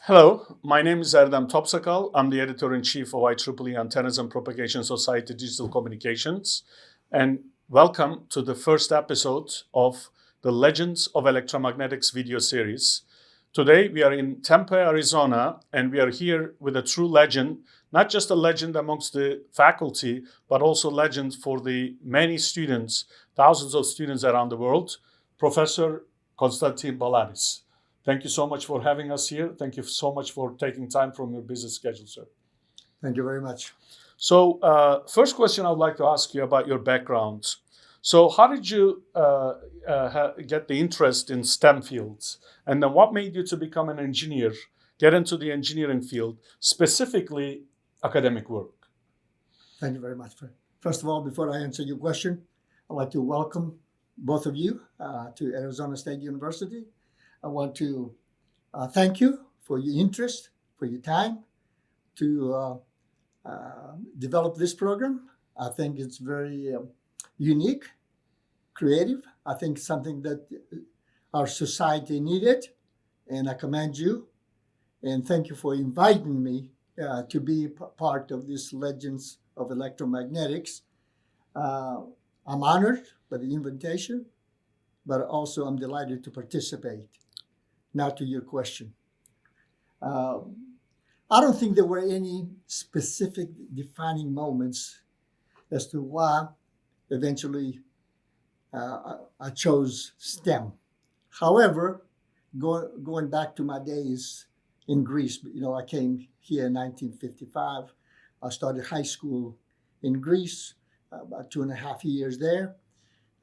Hello, my name is Erdem Topsakal. I'm the editor-in-chief of IEEE Antennas and Propagation Society Digital Communications. And welcome to the first episode of the Legends of Electromagnetics video series. Today we are in Tempe, Arizona, and we are here with a true legend, not just a legend amongst the faculty, but also legend for the many students, thousands of students around the world, Professor Constantine Balanis. Thank you so much for having us here. Thank you so much for taking time from your busy schedule, sir. Thank you very much. So, first question I'd like to ask you about your background. So, how did you get the interest in STEM fields? And then what made you to become an engineer, get into the engineering field, specifically academic work? Thank you very much. First of all, before I answer your question, I'd like to welcome both of you to Arizona State University. I want to thank you for your interest, for your time to develop this program. I think it's very unique, creative. I think something that our society needed, and I commend you. And thank you for inviting me to be part of this Legends of Electromagnetics. I'm honored by the invitation, but also I'm delighted to participate. Now to your question. I don't think there were any specific defining moments as to why eventually I chose STEM. However, going back to my days in Greece, I came here in 1955. I started high school in Greece, about 2.5 years there.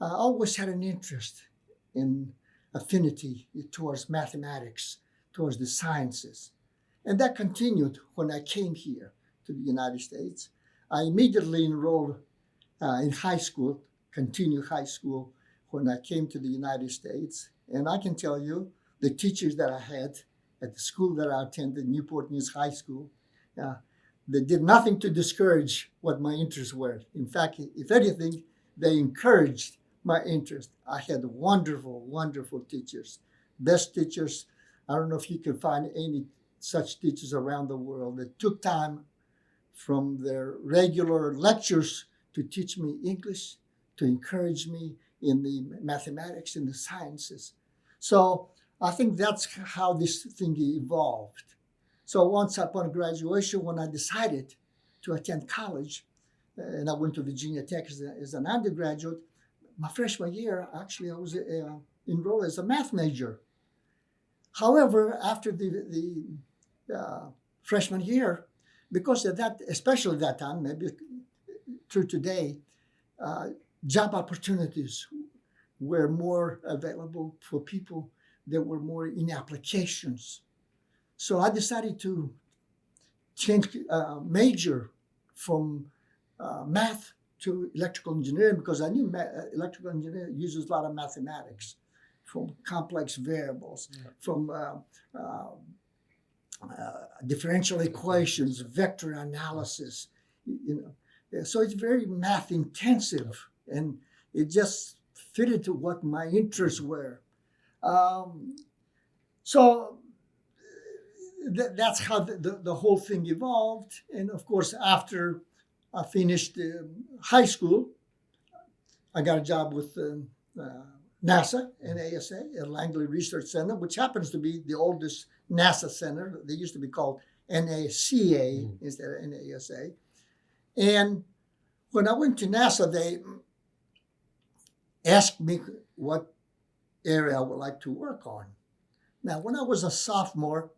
I always had an interest in affinity towards mathematics, towards the sciences. And that continued when I came here to the United States. I immediately enrolled in high school, continued high school, when I came to the United States. And I can tell you, the teachers that I had at the school that I attended, Newport News High School, they did nothing to discourage what my interests were. In fact, if anything, they encouraged my interest. I had wonderful, wonderful teachers, best teachers. I don't know if you can find any such teachers around the world that took time from their regular lectures to teach me English, to encourage me in the mathematics and the sciences. So I think that's how this thing evolved. So once upon graduation, when I decided to attend college, and I went to Virginia Tech as an undergraduate, my freshman year, actually, I was enrolled as a math major. However, after the freshman year, because of that, especially at that time, maybe through today, job opportunities were more available for people that were more in applications. So I decided to change major from math to electrical engineering because I knew electrical engineering uses a lot of mathematics, from complex variables, from differential equations, vector analysis. So it's very math intensive, and it just fitted to what my interests were. So that's how the whole thing evolved. And of course, after I finished high school, I got a job with NASA, NASA, at Langley Research Center, which happens to be the oldest NASA center. They used to be called NACA instead of NASA. And when I went to NASA, they asked me what area I would like to work on. Now, when I was a sophomore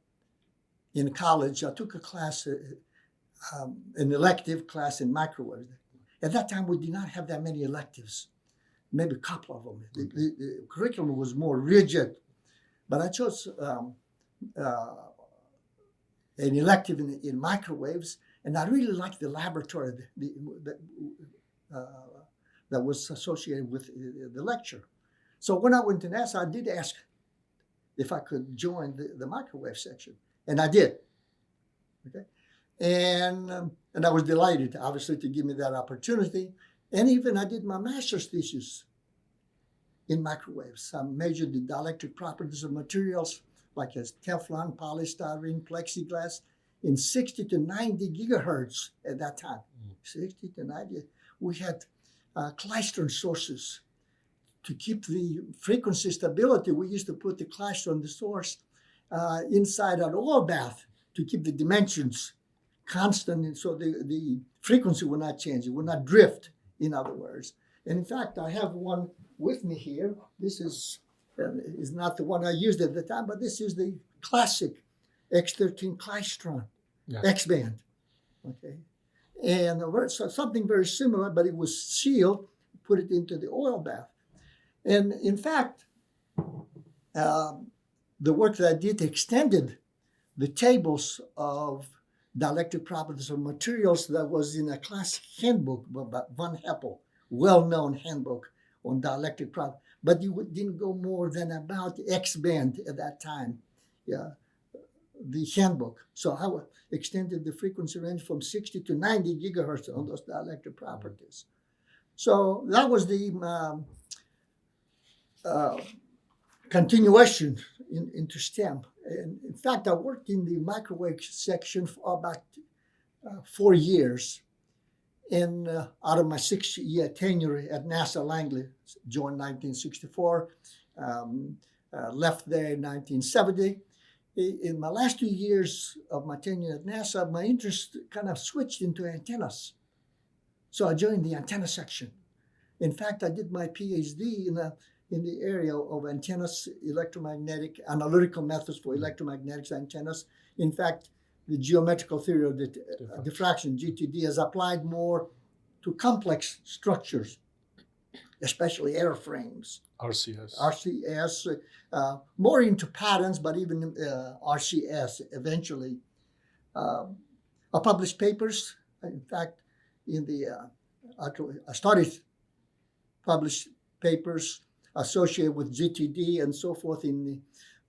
in college, I took a class, an elective class in microwave. At that time, we did not have that many electives, maybe a couple of them. The curriculum was more rigid, but I chose an elective in microwaves, and I really liked the laboratory that was associated with the lecture. So when I went to NASA, I did ask if I could join the microwave section, and I did. Okay, and I was delighted, obviously, to give me that opportunity. And even I did my master's thesis in microwaves. I measured the dielectric properties of materials like a Teflon, polystyrene, plexiglass, in 60 to 90 gigahertz at that time. 60 to 90. We had klystron sources. To keep the frequency stability, we used to put the klystron, the source, inside an oil bath to keep the dimensions constant, and so the frequency will not change. It will not drift, in other words. And in fact, I have one with me here. This is not the one I used at the time, but this is the classic X13 klystron, X-band. Okay, and so something very similar, but it was sealed. Put it into the oil bath, and in fact, the work that I did extended the tables of dielectric properties of materials that was in a classic handbook by Von Heppel, well-known handbook on dielectric properties. But you didn't go more than about the X-band at that time, the handbook. So I extended the frequency range from 60 to 90 gigahertz on those dielectric properties. So that was the continuation into STEM. And in fact, I worked in the microwave section for about 4 years. And out of my 6-year tenure at NASA Langley, joined 1964, left there in 1970. In my last 2 years of my tenure at NASA, my interest kind of switched into antennas. So I joined the antenna section. In fact, I did my PhD in the area of antennas, electromagnetic, analytical methods for electromagnetics antennas. In fact, the geometrical theory of the diffraction, GTD, is applied more to complex structures, especially airframes. RCS, more into patterns, but even RCS eventually. I published papers. In fact, I started published papers associated with GTD and so forth in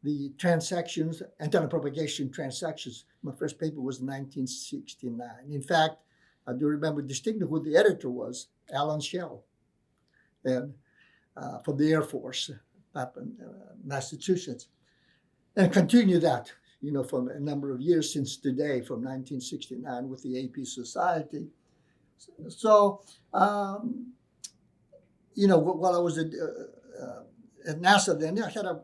the transactions, antenna propagation transactions. My first paper was 1969. In fact, I do remember distinctly who the editor was, Alan Shell, and from the Air Force up in Massachusetts. And continue that, for a number of years since today, from 1969 with the AP Society. So, while I was at NASA then, I had a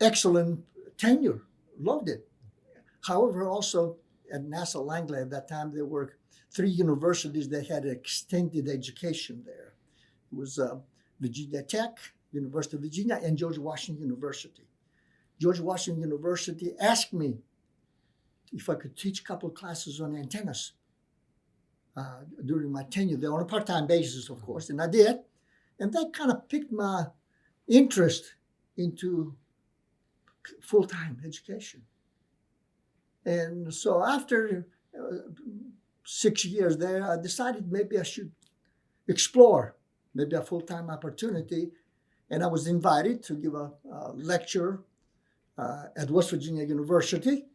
excellent tenure, loved it. However, also at NASA Langley at that time, there were 3 universities that had extended education there. It was Virginia Tech, University of Virginia, and George Washington University. George Washington University asked me if I could teach a couple of classes on antennas during my tenure there, on a part-time basis, of course, and I did. And that kind of piqued my interest into full-time education. And so after 6 years there, I decided maybe I should explore maybe a full-time opportunity. And I was invited to give a lecture at West Virginia University.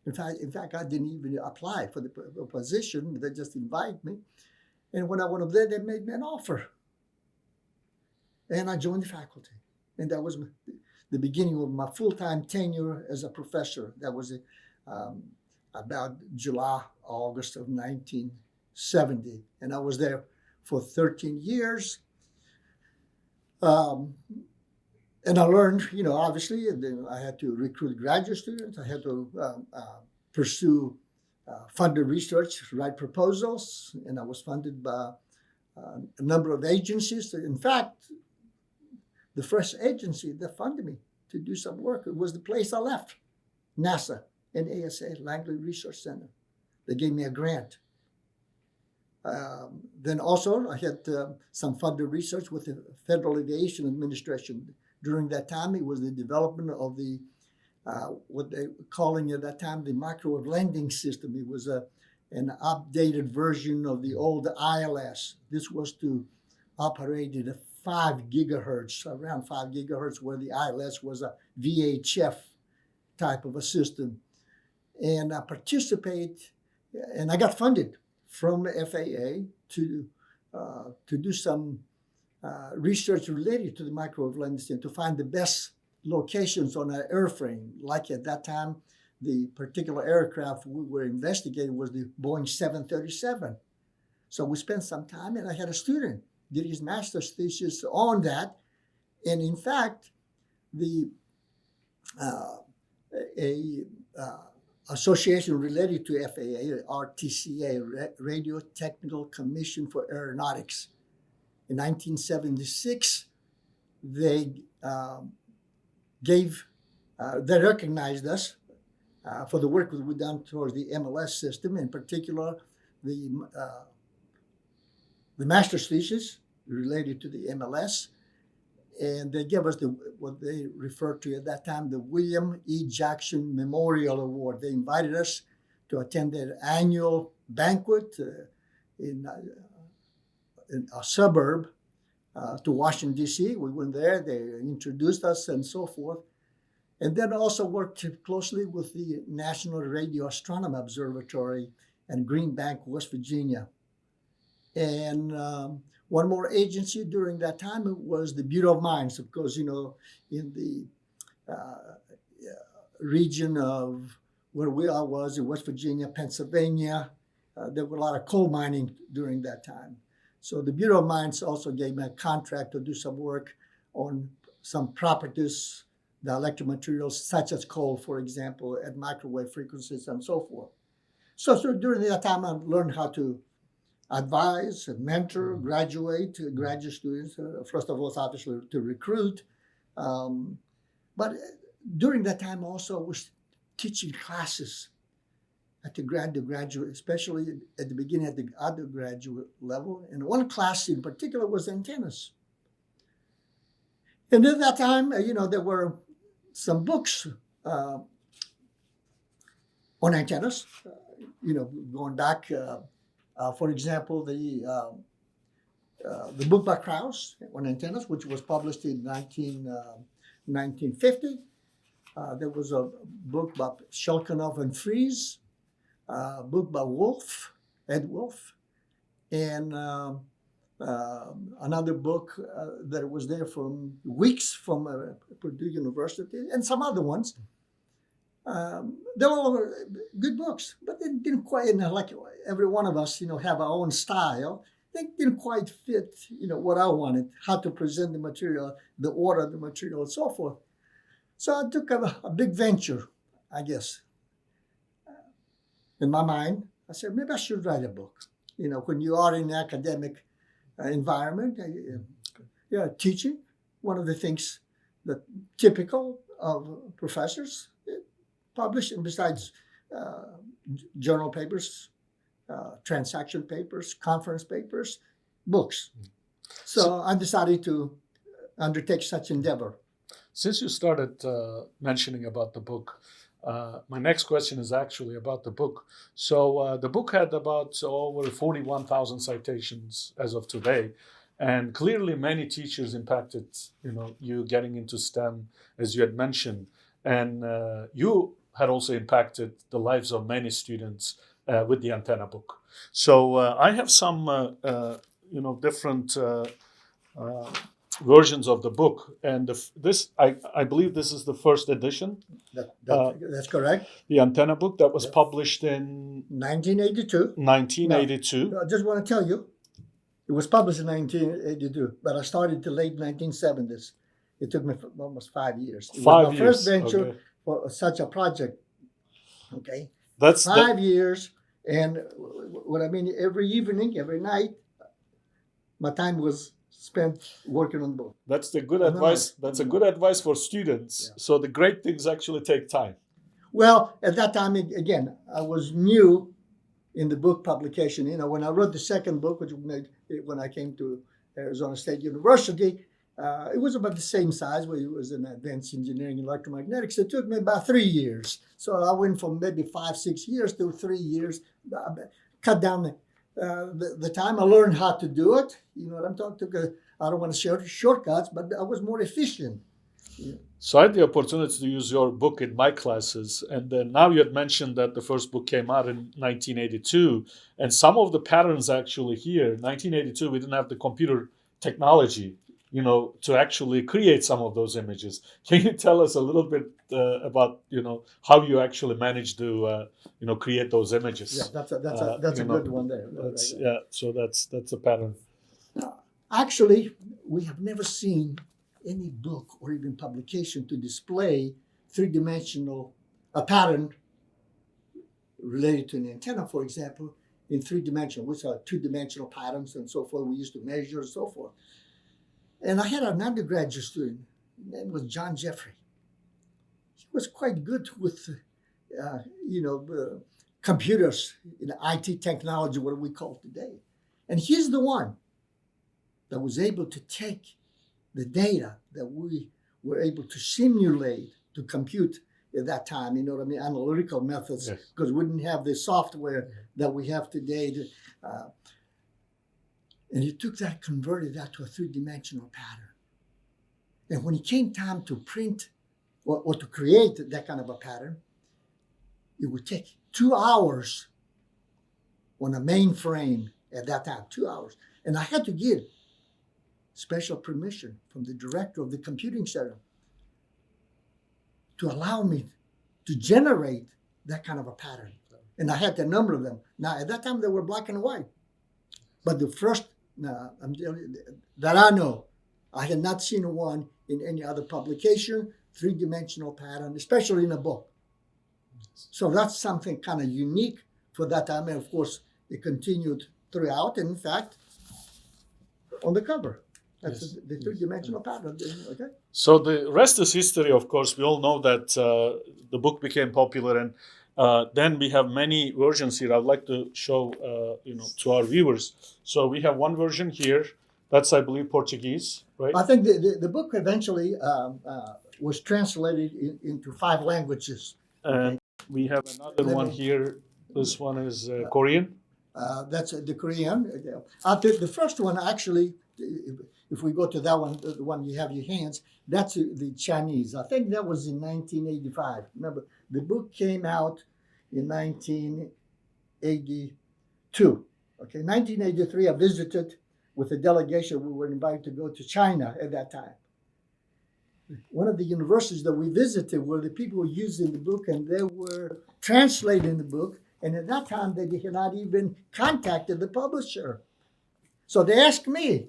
In fact, I didn't even apply for the position. They just invited me. And when I went up there, they made me an offer. And I joined the faculty. And that was the beginning of my full-time tenure as a professor. That was about July, August of 1970. And I was there for 13 years. And I learned, obviously, I had to recruit graduate students. I had to pursue funded research, write proposals, and I was funded by a number of agencies. In fact, the first agency that funded me to do some work, it was the place I left, NASA and ASA, Langley Research Center. They gave me a grant. Then also, I had some funded research with the Federal Aviation Administration. During that time, it was the development of the, what they were calling at that time, the microwave landing system. It was an updated version of the old ILS. This was to operate at 5 gigahertz, around 5 gigahertz, where the ILS was a VHF type of a system. And I participate, and I got funded from the FAA to do some research related to the microwave landing system, to find the best locations on an airframe. Like at that time, the particular aircraft we were investigating was the Boeing 737. So we spent some time, and I had a student did his master's thesis on that. And in fact, the association related to FAA, RTCA, Radio Technical Commission for Aeronautics, in 1976, they they recognized us for the work that we've done towards the MLS system, in particular the master's thesis related to the MLS, and they gave us what they referred to at that time the William E. Jackson Memorial Award. They invited us to attend their annual banquet in a suburb to Washington, D.C. We went there, they introduced us and so forth. And then also worked closely with the National Radio Astronomy Observatory in Green Bank, West Virginia. And one more agency during that time was the Bureau of Mines, because, in the region of where we all was in West Virginia, Pennsylvania, there were a lot of coal mining during that time. So the Bureau of Mines also gave me a contract to do some work on some properties, the electromaterials, such as coal, for example, at microwave frequencies and so forth. So during that time, I learned how to advise and mentor, graduate students, first of all, obviously to recruit. But during that time also, I was teaching classes at the graduate, especially at the beginning at the undergraduate level. And one class in particular was antennas. And at that time, there were some books on antennas, going back, for example, the book by Krauss on antennas, which was published in 1950. There was a book by Shelkonov and Fries, a book by Ed Wolf, and another book that was there from Weeks from Purdue University, and some other ones. They were all good books, but they didn't quite, like every one of us, have our own style. They didn't quite fit, what I wanted, how to present the material, the order of the material, and so forth. So I took a big venture, I guess. In my mind, I said, maybe I should write a book. When you are in an academic environment, teaching, one of the things that typical of professors publish, and besides journal papers, transaction papers, conference papers, books. So I decided to undertake such endeavor. Since you started mentioning about the book, my next question is actually about the book. So the book had about over 41,000 citations as of today, and clearly many teachers impacted, you getting into STEM, as you had mentioned, and you had also impacted the lives of many students with the antenna book. So I have some, different versions of the book, and I believe this is the first edition. That's correct. The antenna book that was published in 1982. 1982. Now, I just want to tell you, it was published in 1982, but I started the late 1970s. It took me almost 5 years. It was my first venture for such a project. Okay, that's 5 years, and what I mean, every evening, every night, my time was spent working on the book. That's the good advice. That's a good advice for students. Yeah. So the great things actually take time. Well, at that time, again, I was new in the book publication. When I wrote the second book, which when I came to Arizona State University, it was about the same size, where it was in Advanced Engineering Electromagnetics. It took me about 3 years. So I went from maybe 5-6 years to 3 years, cut down the time. I learned how to do it. You know what I'm talking about? I don't want to share shortcuts, but I was more efficient. Yeah. So I had the opportunity to use your book in my classes. And then now you had mentioned that the first book came out in 1982. And some of the patterns actually here, 1982, we didn't have the computer technology. to actually create some of those images. Can you tell us a little bit about, how you actually managed to, create those images? Yeah, that's a good one there. So that's a pattern. Actually, we have never seen any book or even publication to display three-dimensional a pattern related to an antenna, for example, in three-dimensional, which are two-dimensional patterns and so forth. We used to measure and so forth. And I had an undergraduate student, his name was John Jeffrey. He was quite good with, computers, IT technology, what we call today. And he's the one that was able to take the data that we were able to simulate, to compute at that time, analytical methods, because we didn't have the software that we have today. And he took that, converted that to a three-dimensional pattern. And when it came time to print or to create that kind of a pattern, it would take 2 hours on a mainframe at that time, 2 hours. And I had to get special permission from the director of the computing center to allow me to generate that kind of a pattern. And I had a number of them. Now, at that time, they were black and white. But the first that I know, I had not seen one in any other publication, three-dimensional pattern, especially in a book. So that's something kind of unique for that time. And of course, it continued throughout. And in fact, on the cover, that's the three-dimensional pattern. Okay. So the rest is history, of course. We all know that the book became popular, and then we have many versions here. I'd like to show, to our viewers. So we have one version here. That's, I believe, Portuguese, right? I think the book eventually was translated into 5 languages. And we have another one here. This one is Korean. That's the Korean. The first one, actually, if we go to that one, the one you have your hands, that's the Chinese. I think that was in 1985. Remember, the book came out in 1982. Okay, 1983, I visited with a delegation. We were invited to go to China at that time. One of the universities that we visited were the people using the book, and they were translating the book. And at that time, they had not even contacted the publisher. So they asked me,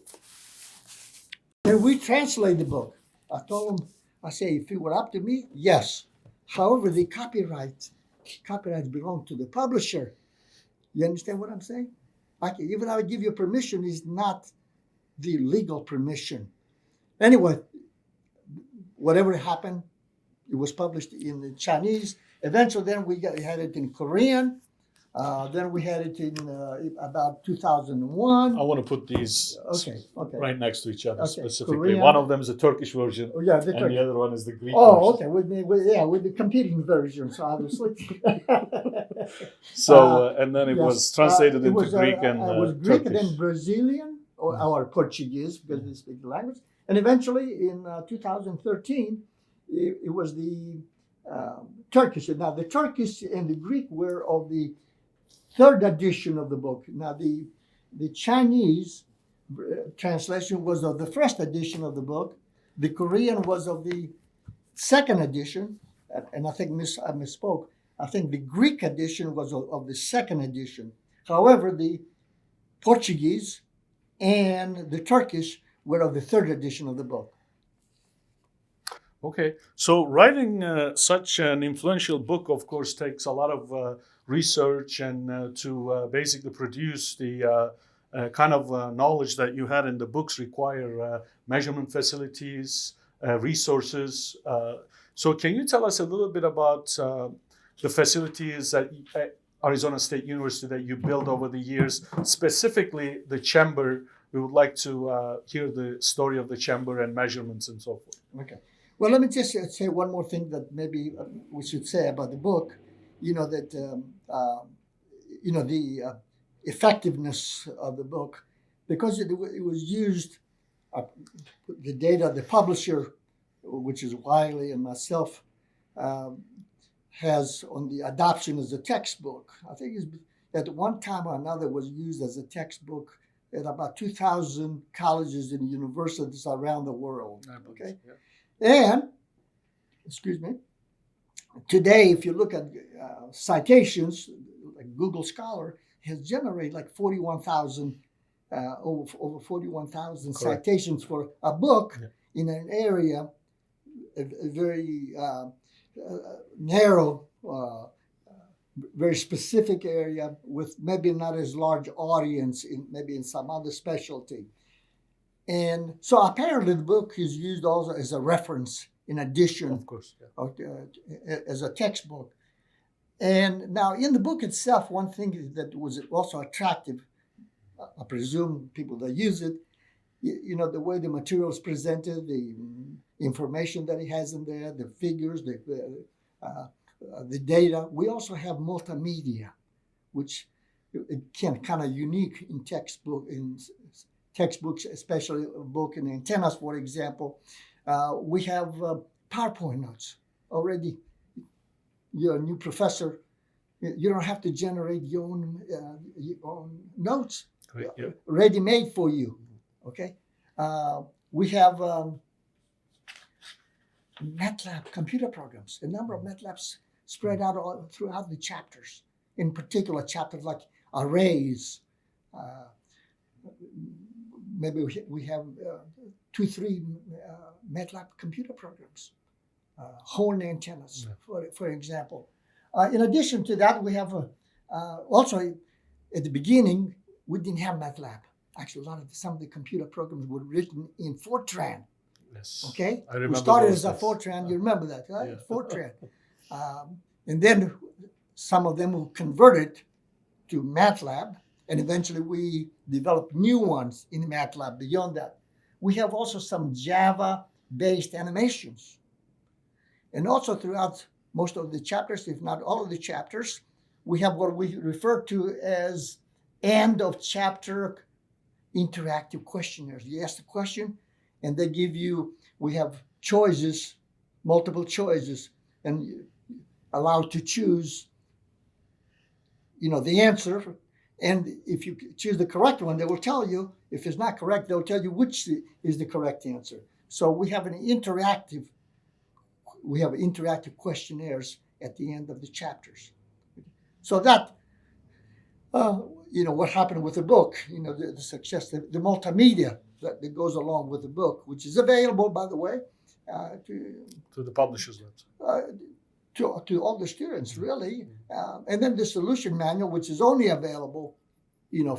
can we translate the book? I told them, I say, if it were up to me, yes. However, the copyrights belong to the publisher. You understand what I'm saying? Even though I give you permission, it's not the legal permission. Anyway, whatever happened, it was published in the Chinese. Eventually, then we had it in Korean. Then we had it in about 2001. I want to put these right next to each other specifically. Korean. One of them is the Turkish version, and the other one is the Greek version. Oh, okay. With the competing versions, obviously. So, and then it was translated into Greek and it was Greek Turkish. and then Brazilian or Portuguese, because they speak the language. And eventually, in 2013, it was the Turkish. Now, the Turkish and the Greek were of the 3rd edition of the book. Now, the Chinese translation was of the 1st edition of the book. The Korean was of the 2nd edition, and I think I misspoke. I think the Greek edition was of the 2nd edition. However, the Portuguese and the Turkish were of the 3rd edition of the book. Okay, so writing such an influential book, of course, takes a lot of research and to basically produce the kind of knowledge that you had in the books require measurement facilities, resources. So can you tell us a little bit about the facilities at Arizona State University that you built over the years, specifically the chamber? We would like to hear the story of the chamber and measurements and so forth. Okay. Well, let me just say one more thing that maybe we should say about the book. The effectiveness of the book, because it was used, the data, the publisher, which is Wiley and myself, has on the adoption as a textbook. I think at one time or another was used as a textbook at about 2,000 colleges and universities around the world. Okay, Yeah. and excuse me. Today, if you look at citations, like Google Scholar has generated like 41,000, over 41,000 citations for a book in an area, a very narrow, very specific area with maybe not as large audience maybe in some other specialty. And so apparently the book is used also as a reference in addition, Of course, as a textbook. And now in the book itself, one thing that was also attractive, I presume people that use it, the way the material is presented, the information that it has in there, the figures, the data. We also have multimedia, which it can kind of unique in textbooks, especially a book in Antennas, for example. We have PowerPoint notes already. You're a new professor. You don't have to generate your own notes, ready-made for you. Okay. We have MATLAB computer programs, a number of MATLABs spread out all throughout the chapters. In particular, chapters like arrays. Maybe we have 2-3 MATLAB computer programs. Horn antennas, for example. In addition to that, we have also at the beginning we didn't have MATLAB. Actually, some of the computer programs were written in Fortran. Yes. Okay. I remember. We started as a Fortran. You remember that, right? Yeah. Fortran. And then some of them were converted to MATLAB, and eventually we developed new ones in MATLAB. Beyond that, we have also some Java-based animations. And also throughout most of the chapters, if not all of the chapters, we have what we refer to as end of chapter interactive questionnaires. You ask the question, and they give you, we have choices, multiple choices, and you're allowed to choose, the answer. And if you choose the correct one, they will tell you. If it's not correct, they'll tell you which is the correct answer. So we have interactive questionnaires at the end of the chapters. So that, what happened with the book, the success, the multimedia that goes along with the book, which is available, by the way, to the publisher's website. To all the students, really. And then the solution manual, which is only available,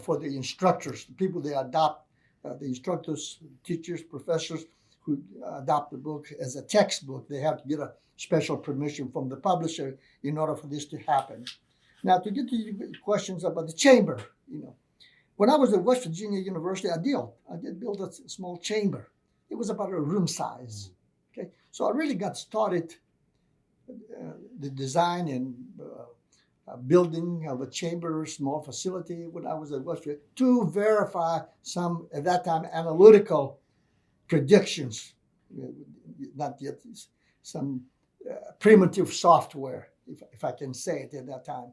for the instructors, the people they adopt, the instructors, teachers, professors who adopt the book as a textbook. They have to get a special permission from the publisher in order for this to happen. Now, to get to your questions about the chamber, when I was at West Virginia University, I did build a small chamber. It was about a room size. Okay, so I really got started the design and building of a chamber, small facility when I was at West Virginia to verify some, at that time, analytical predictions, not yet some primitive software, if I can say it at that time.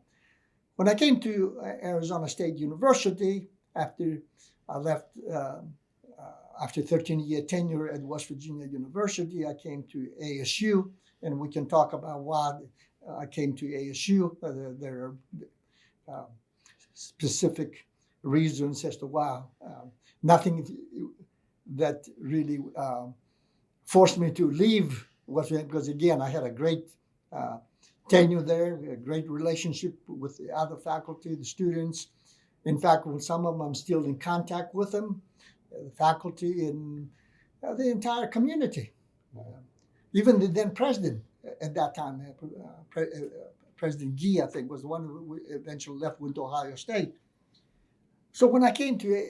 When I came to Arizona State University, after I left, after 13-year tenure at West Virginia University, I came to ASU, and we can talk about why I came to ASU. There are specific reasons as to why. Nothing that really forced me to leave West Virginia, because again, I had a great tenure there, a great relationship with the other faculty, the students. In fact, with some of them, I'm still in contact with them, the faculty and the entire community. Even the then president at that time, President Gee, I think, was the one who eventually left, went to Ohio State. So when I came to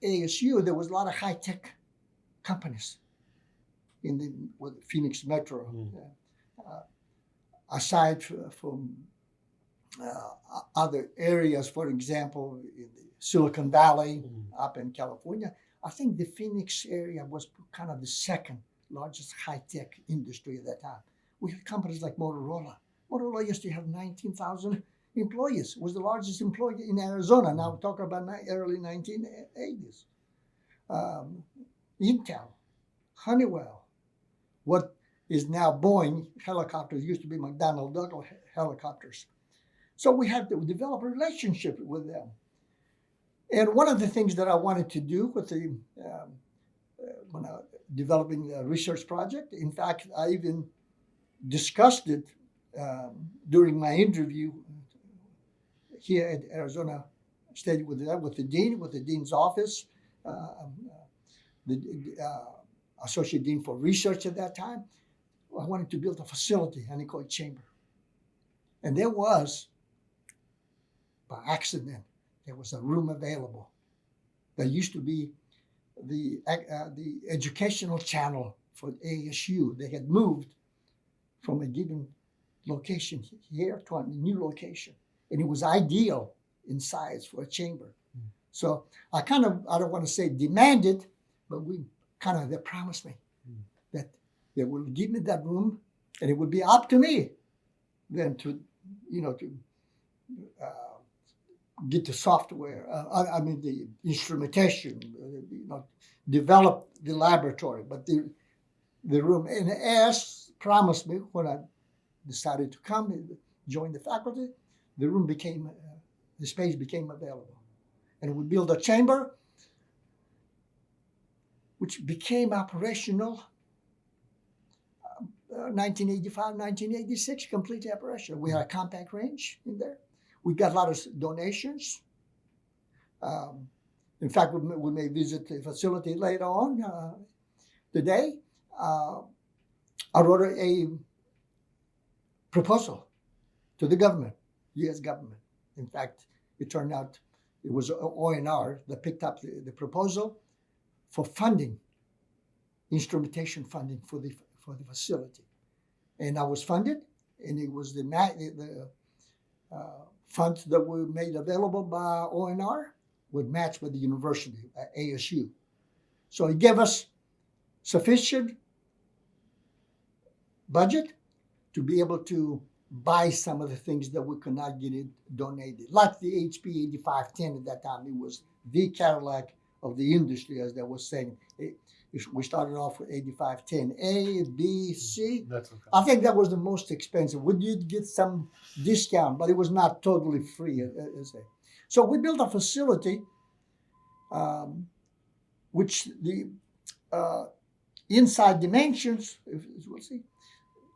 ASU, there was a lot of high-tech companies in the Phoenix Metro. Aside from other areas, for example, in the Silicon Valley, up in California, I think the Phoenix area was kind of the second largest high-tech industry at that time. We had companies like Motorola. Motorola used to have 19,000 employees. Was the largest employer in Arizona. Now we're talking about early 1980s. Intel, Honeywell, what is now Boeing helicopters used to be McDonnell Douglas helicopters. So we had to develop a relationship with them. And one of the things that I wanted to do with the when I developing the research project, in fact, I even discussed it during my interview here at Arizona State with the dean, with the dean's office, the associate dean for research at that time. I wanted to build a facility, anechoic chamber, and there was, by accident, there was a room available. There used to be the educational channel for ASU. They had moved from a given location here to a new location, and it was ideal in size for a chamber. So I don't want to say demanded, but they promised me that they would give me that room, and it would be up to me then to get the software, the instrumentation, develop the laboratory, but the room. And as promised me, when I decided to come and join the faculty, the space became available. And we built a chamber, which became operational 1985, 1986, completely operational. We had a compact range in there. We got a lot of donations. In fact, we may visit the facility later on today. I wrote a proposal to the government, U.S. government. In fact, it turned out it was ONR that picked up the proposal for funding, instrumentation funding for the facility. And I was funded, and it was the funds that were made available by ONR would match with the university, ASU. So it gave us sufficient budget to be able to buy some of the things that we could not get it donated. Like the HP 8510 at that time, it was the Cadillac of the industry, as they were saying. We started off with 8510 A, B, C. That's okay. I think that was the most expensive. We did get some discount, but it was not totally free. So we built a facility, which the inside dimensions, as we'll see,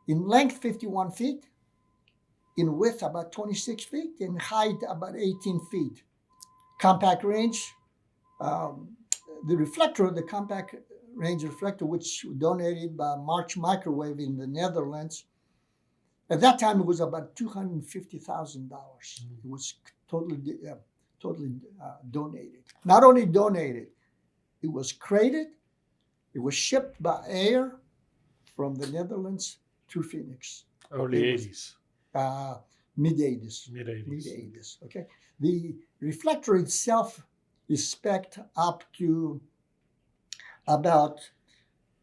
in length 51 feet, in width about 26 feet, in height about 18 feet. Compact range, the reflector, the compact range reflector, which was donated by March Microwave in the Netherlands. At that time, it was about $250,000. It was totally donated. Not only donated, it was created, it was shipped by air from the Netherlands to Phoenix. Early 80s. Mid-80s. Mid-80s. Okay. The reflector itself is spec'd up to about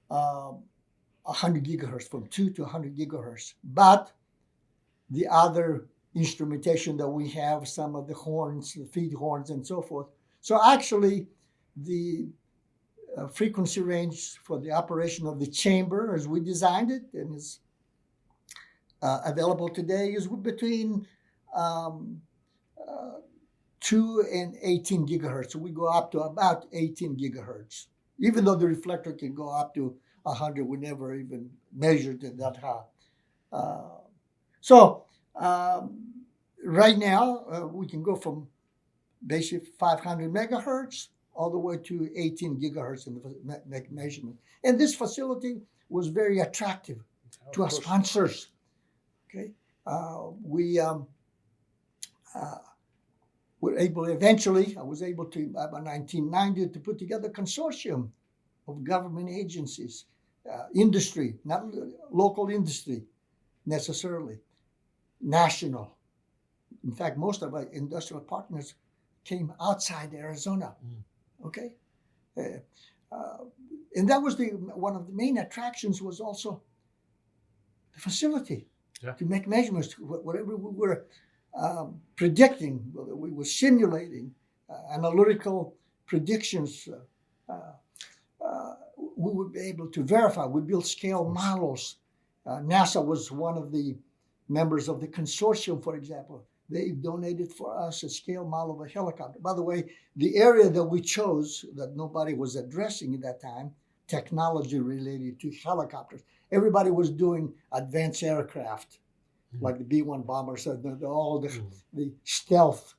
100 gigahertz, from 2 to 100 gigahertz. But the other instrumentation that we have, some of the horns, the feed horns, and so forth. So actually, the frequency range for the operation of the chamber, as we designed it, and is available today, is between 2 and 18 gigahertz. So we go up to about 18 gigahertz. Even though the reflector can go up to 100, we never even measured it that high. So right now, we can go from basic 500 megahertz all the way to 18 gigahertz in the measurement. And this facility was very attractive to our sponsors. Okay, we were able, eventually, I was able to, by 1990, to put together a consortium of government agencies, industry, not local industry necessarily, national. In fact, most of our industrial partners came outside Arizona. Okay, and that was one of the main attractions was also the facility. Yeah. To make measurements, whatever we were predicting, we were simulating analytical predictions. We would be able to verify. We built scale models. NASA was one of the members of the consortium, for example. They donated for us a scale model of a helicopter. By the way, the area that we chose that nobody was addressing at that time, technology related to helicopters. Everybody was doing advanced aircraft, like the B-1 bombers, all the stealth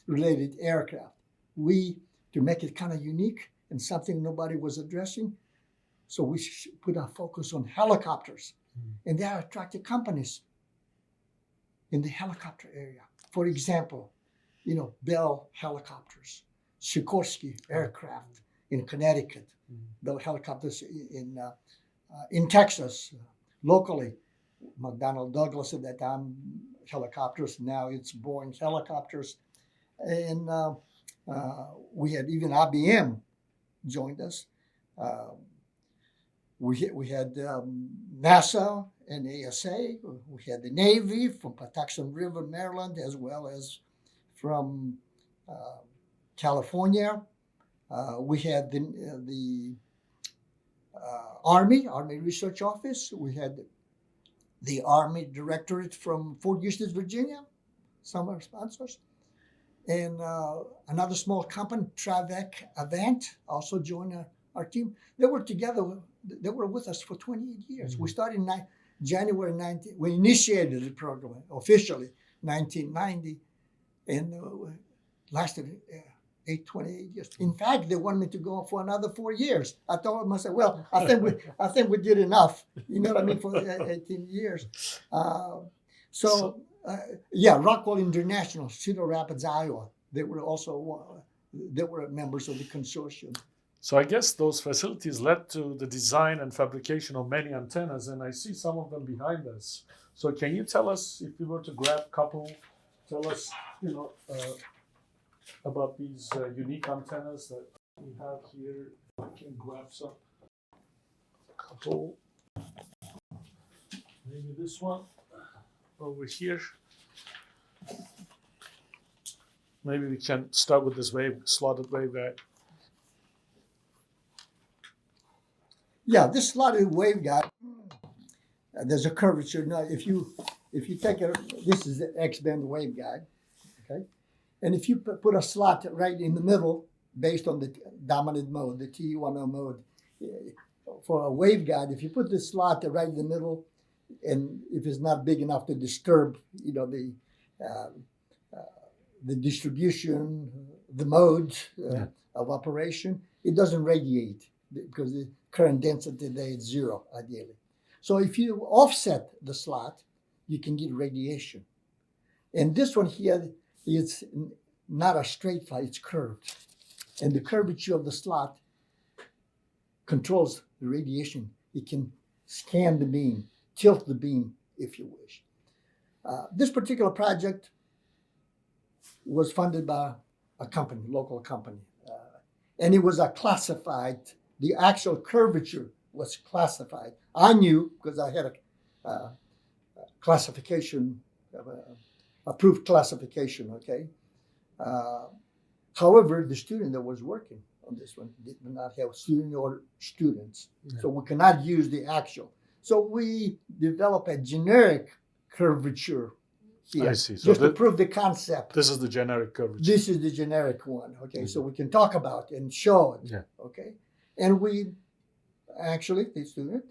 related aircraft. We, to make it kind of unique and something nobody was addressing, so we put our focus on helicopters. And that attracted companies in the helicopter area. For example, Bell Helicopters, Sikorsky Aircraft in Connecticut, Bell Helicopters in Texas, locally, McDonnell Douglas at that time, helicopters. Now it's Boeing helicopters. And we had even IBM joined us. We had NASA and ASA. We had the Navy from Patuxent River, Maryland, as well as from California. We had the Army Research Office. We had the Army Directorate from Fort Eustis, Virginia, some of our sponsors. And another small company, Travec Avant, also joined our team. They were together. They were with us for 28 years. We started in January 19. We initiated the program officially 1990, and lasted 28 years. In fact, they wanted me to go for another 4 years. I told myself, well, I think we did enough. You know what I mean, for 18 years. Rockwell International, Cedar Rapids, Iowa. They were also members of the consortium. So I guess those facilities led to the design and fabrication of many antennas, and I see some of them behind us. So can you tell us, if we were to grab a couple, tell us, about these unique antennas that we have here? I can grab some, a couple. Maybe this one over here. Maybe we can start with this slotted waveguide. Yeah, this slotted waveguide, there's a curvature. Now, if you take it, this is the X-band waveguide, okay? And if you put a slot right in the middle, based on the dominant mode, the TE10 mode, for a waveguide, if you put the slot right in the middle, and if it's not big enough to disturb, the distribution, the modes of operation, it doesn't radiate because the current density today is zero, ideally. So if you offset the slot, you can get radiation. And this one here, it's not a straight slot, it's curved. And the curvature of the slot controls the radiation. It can scan the beam, tilt the beam if you wish. This particular project was funded by a company, local company. And it was the actual curvature was classified. I knew because I had a classification, approved classification, okay? However, the student that was working on this one did not have student or students. Yeah. So we cannot use the actual. So we developed a generic curvature here. I see. So just to prove the concept. This is the generic curvature. This is the generic one, okay? So we can talk about it and show it, okay? And we actually, the student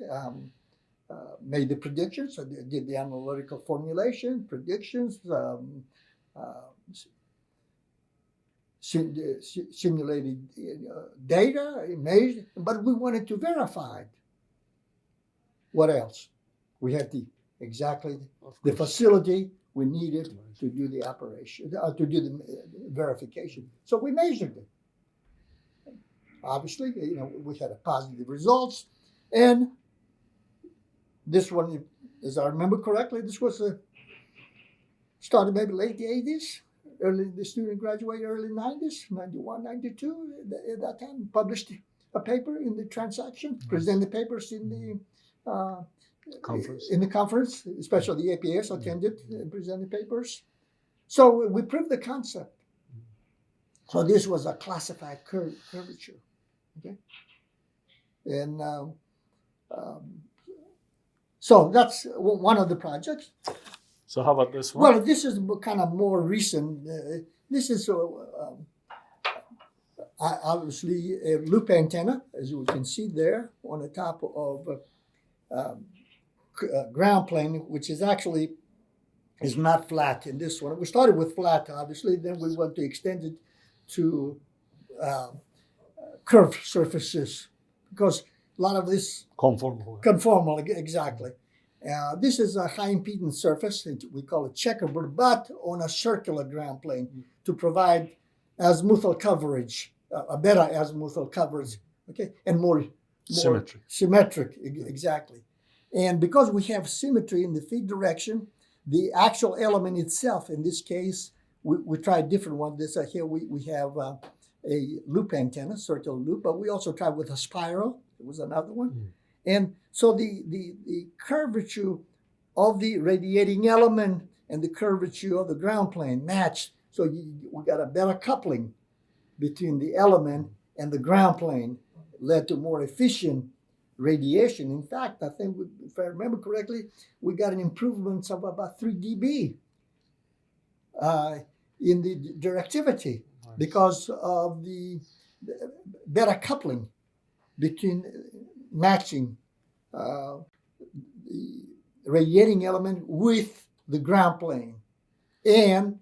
made the predictions, so they did the analytical formulation, predictions, simulated data, measured, but we wanted to verify it. What else? We had the facility we needed to do the operation, to do the verification. So we measured it. Obviously, we had a positive results, and this one, as I remember correctly, this was started maybe late 80s. The student graduated early 90s, 91, 92. At that time, published a paper in the transaction, presented papers in the conference. In the conference, especially the AP-S attended and presented papers. So we proved the concept. So this was a classified curvature, okay? And so that's one of the projects. So how about this one? Well, this is kind of more recent. This is obviously a loop antenna, as you can see there, on the top of ground plane, which is actually is not flat in this one. We started with flat, obviously, then we want to extend it to curved surfaces, because a lot of this conformal, exactly. This is a high impedance surface. We call it checkerboard, but on a circular ground plane to provide azimuthal coverage, a better azimuthal coverage, okay, and more symmetric, exactly. And because we have symmetry in the feed direction, the actual element itself, in this case, we tried different ones. This here we have a loop antenna, circular loop, but we also tried with a spiral. It was another one. And so the curvature of the radiating element and the curvature of the ground plane matched. So we got a better coupling between the element and the ground plane, led to more efficient radiation. In fact, I think, if I remember correctly, we got an improvement of about 3 dB in the directivity because of the better coupling between matching the radiating element with the ground plane and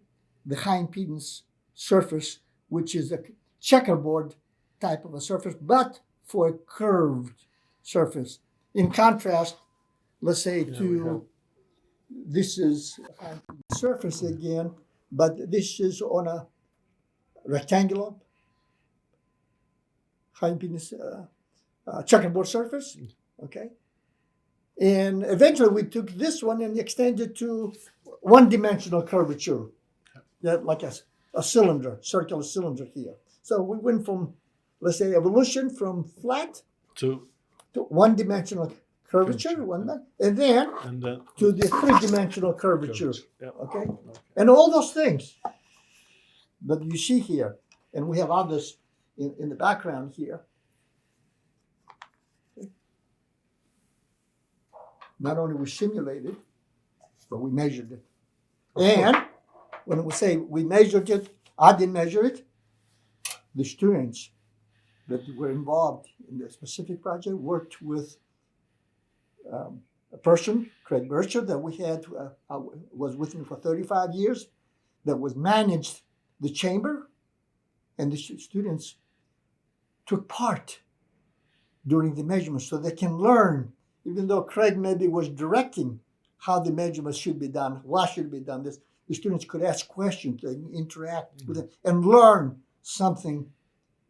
the high impedance surface, which is a checkerboard type of a surface, but for a curved surface. In contrast, let's say this is a surface again, but this is on a rectangular high impedance checkerboard surface, okay? And eventually we took this one and extended to one-dimensional curvature, like a cylinder, circular cylinder here. So we went from, let's say, evolution from flat to one-dimensional curvature, and then to the three-dimensional curvature, okay? And all those things that you see here, and we have others in the background here. Not only we simulated, but we measured it. And when we say we measured it, I didn't measure it. The students that were involved in the specific project worked with a person, Craig Bircher, that we had, was with me for 35 years, that was managed the chamber, and the students took part during the measurements so they can learn, even though Craig maybe was directing how the measurements should be done, what should be done, the students could ask questions and interact with it and learn something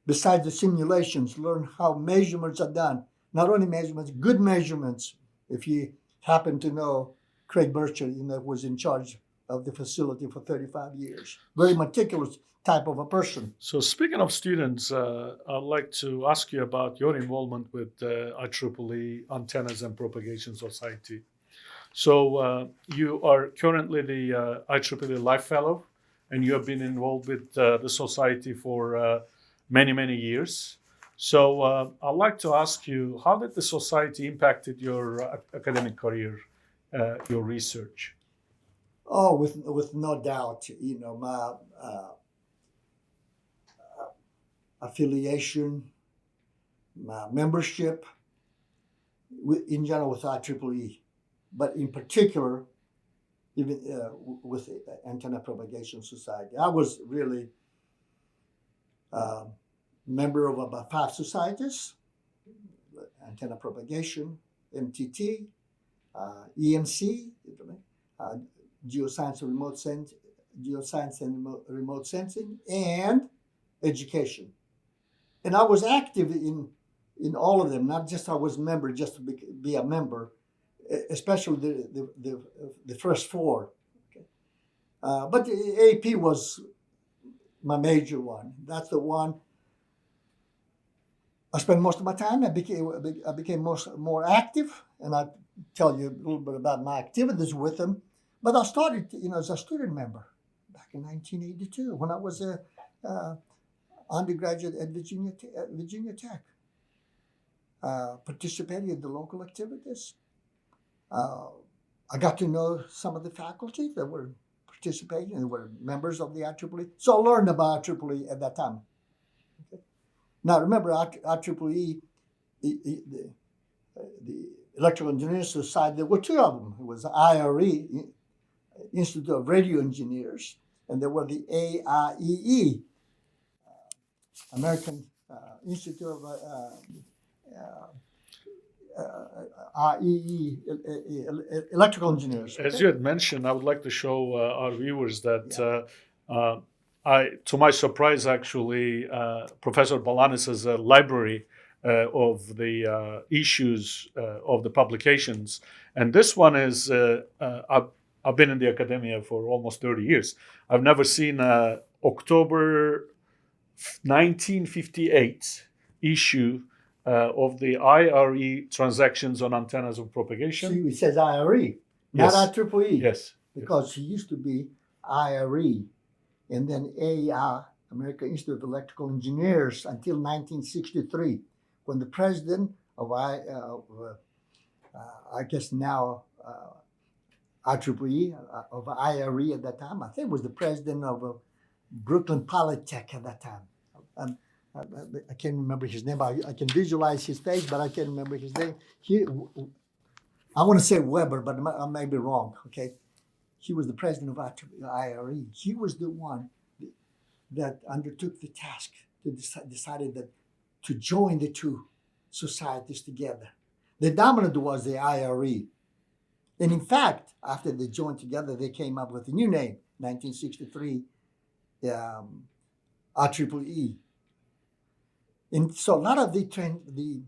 besides the simulations, learn how measurements are done. Not only measurements, good measurements. If you happen to know Craig Bircher, was in charge of the facility for 35 years. Very meticulous type of a person. So speaking of students, I'd like to ask you about your involvement with IEEE Antennas and Propagation Society. So you are currently the IEEE Life Fellow, and you have been involved with the society for many, many years. So I'd like to ask you, how did the society impacted your academic career, your research? Oh, with no doubt, my affiliation, my membership, in general with IEEE, but in particular, even with the Antenna Propagation Society. I was really member of about 5 societies: Antenna Propagation, MTT, EMC, Geoscience and Remote Sensing, and Education. And I was active in all of them, not just I was a member just to be a member, especially the first 4. Okay. But the AP was my major one. That's the one I spent most of my time. I became more active, and I'll tell you a little bit about my activities with them. But I started, as a student member. back in 1982 when I was a undergraduate at Virginia Tech. Participated in the local activities. I got to know some of the faculty that were participating and were members of the IEEE. So I learned about IEEE at that time. Okay. Now remember, IEEE, the Electrical Engineering Society, there were two of them. It was IRE, Institute of Radio Engineers, and there were the AIEE, American Institute of IEEE Electrical Engineers. As you had mentioned, I would like to show our viewers that to my surprise, actually, Professor Balanis has a library of the issues of the publications. And this one is, I've been in the academia for almost 30 years. I've never seen October 1958 issue of the IRE Transactions on Antennas and Propagation. See, it says IRE, Yes. not IEEE. Yes. Because he used to be IRE, and then AEI, American Institute of Electrical Engineers, until 1963, when the president of I guess now IEEE, of IRE at that time, I think was the president of Brooklyn Polytech at that time. I can't remember his name. I can visualize his face, but I can't remember his name. I want to say Weber, but I may be wrong, okay? He was the president of IRE. He was the one that undertook the task, decided that to join the two societies together. The dominant was the IRE. And in fact, after they joined together, they came up with a new name, 1963, IEEE. And so a lot of the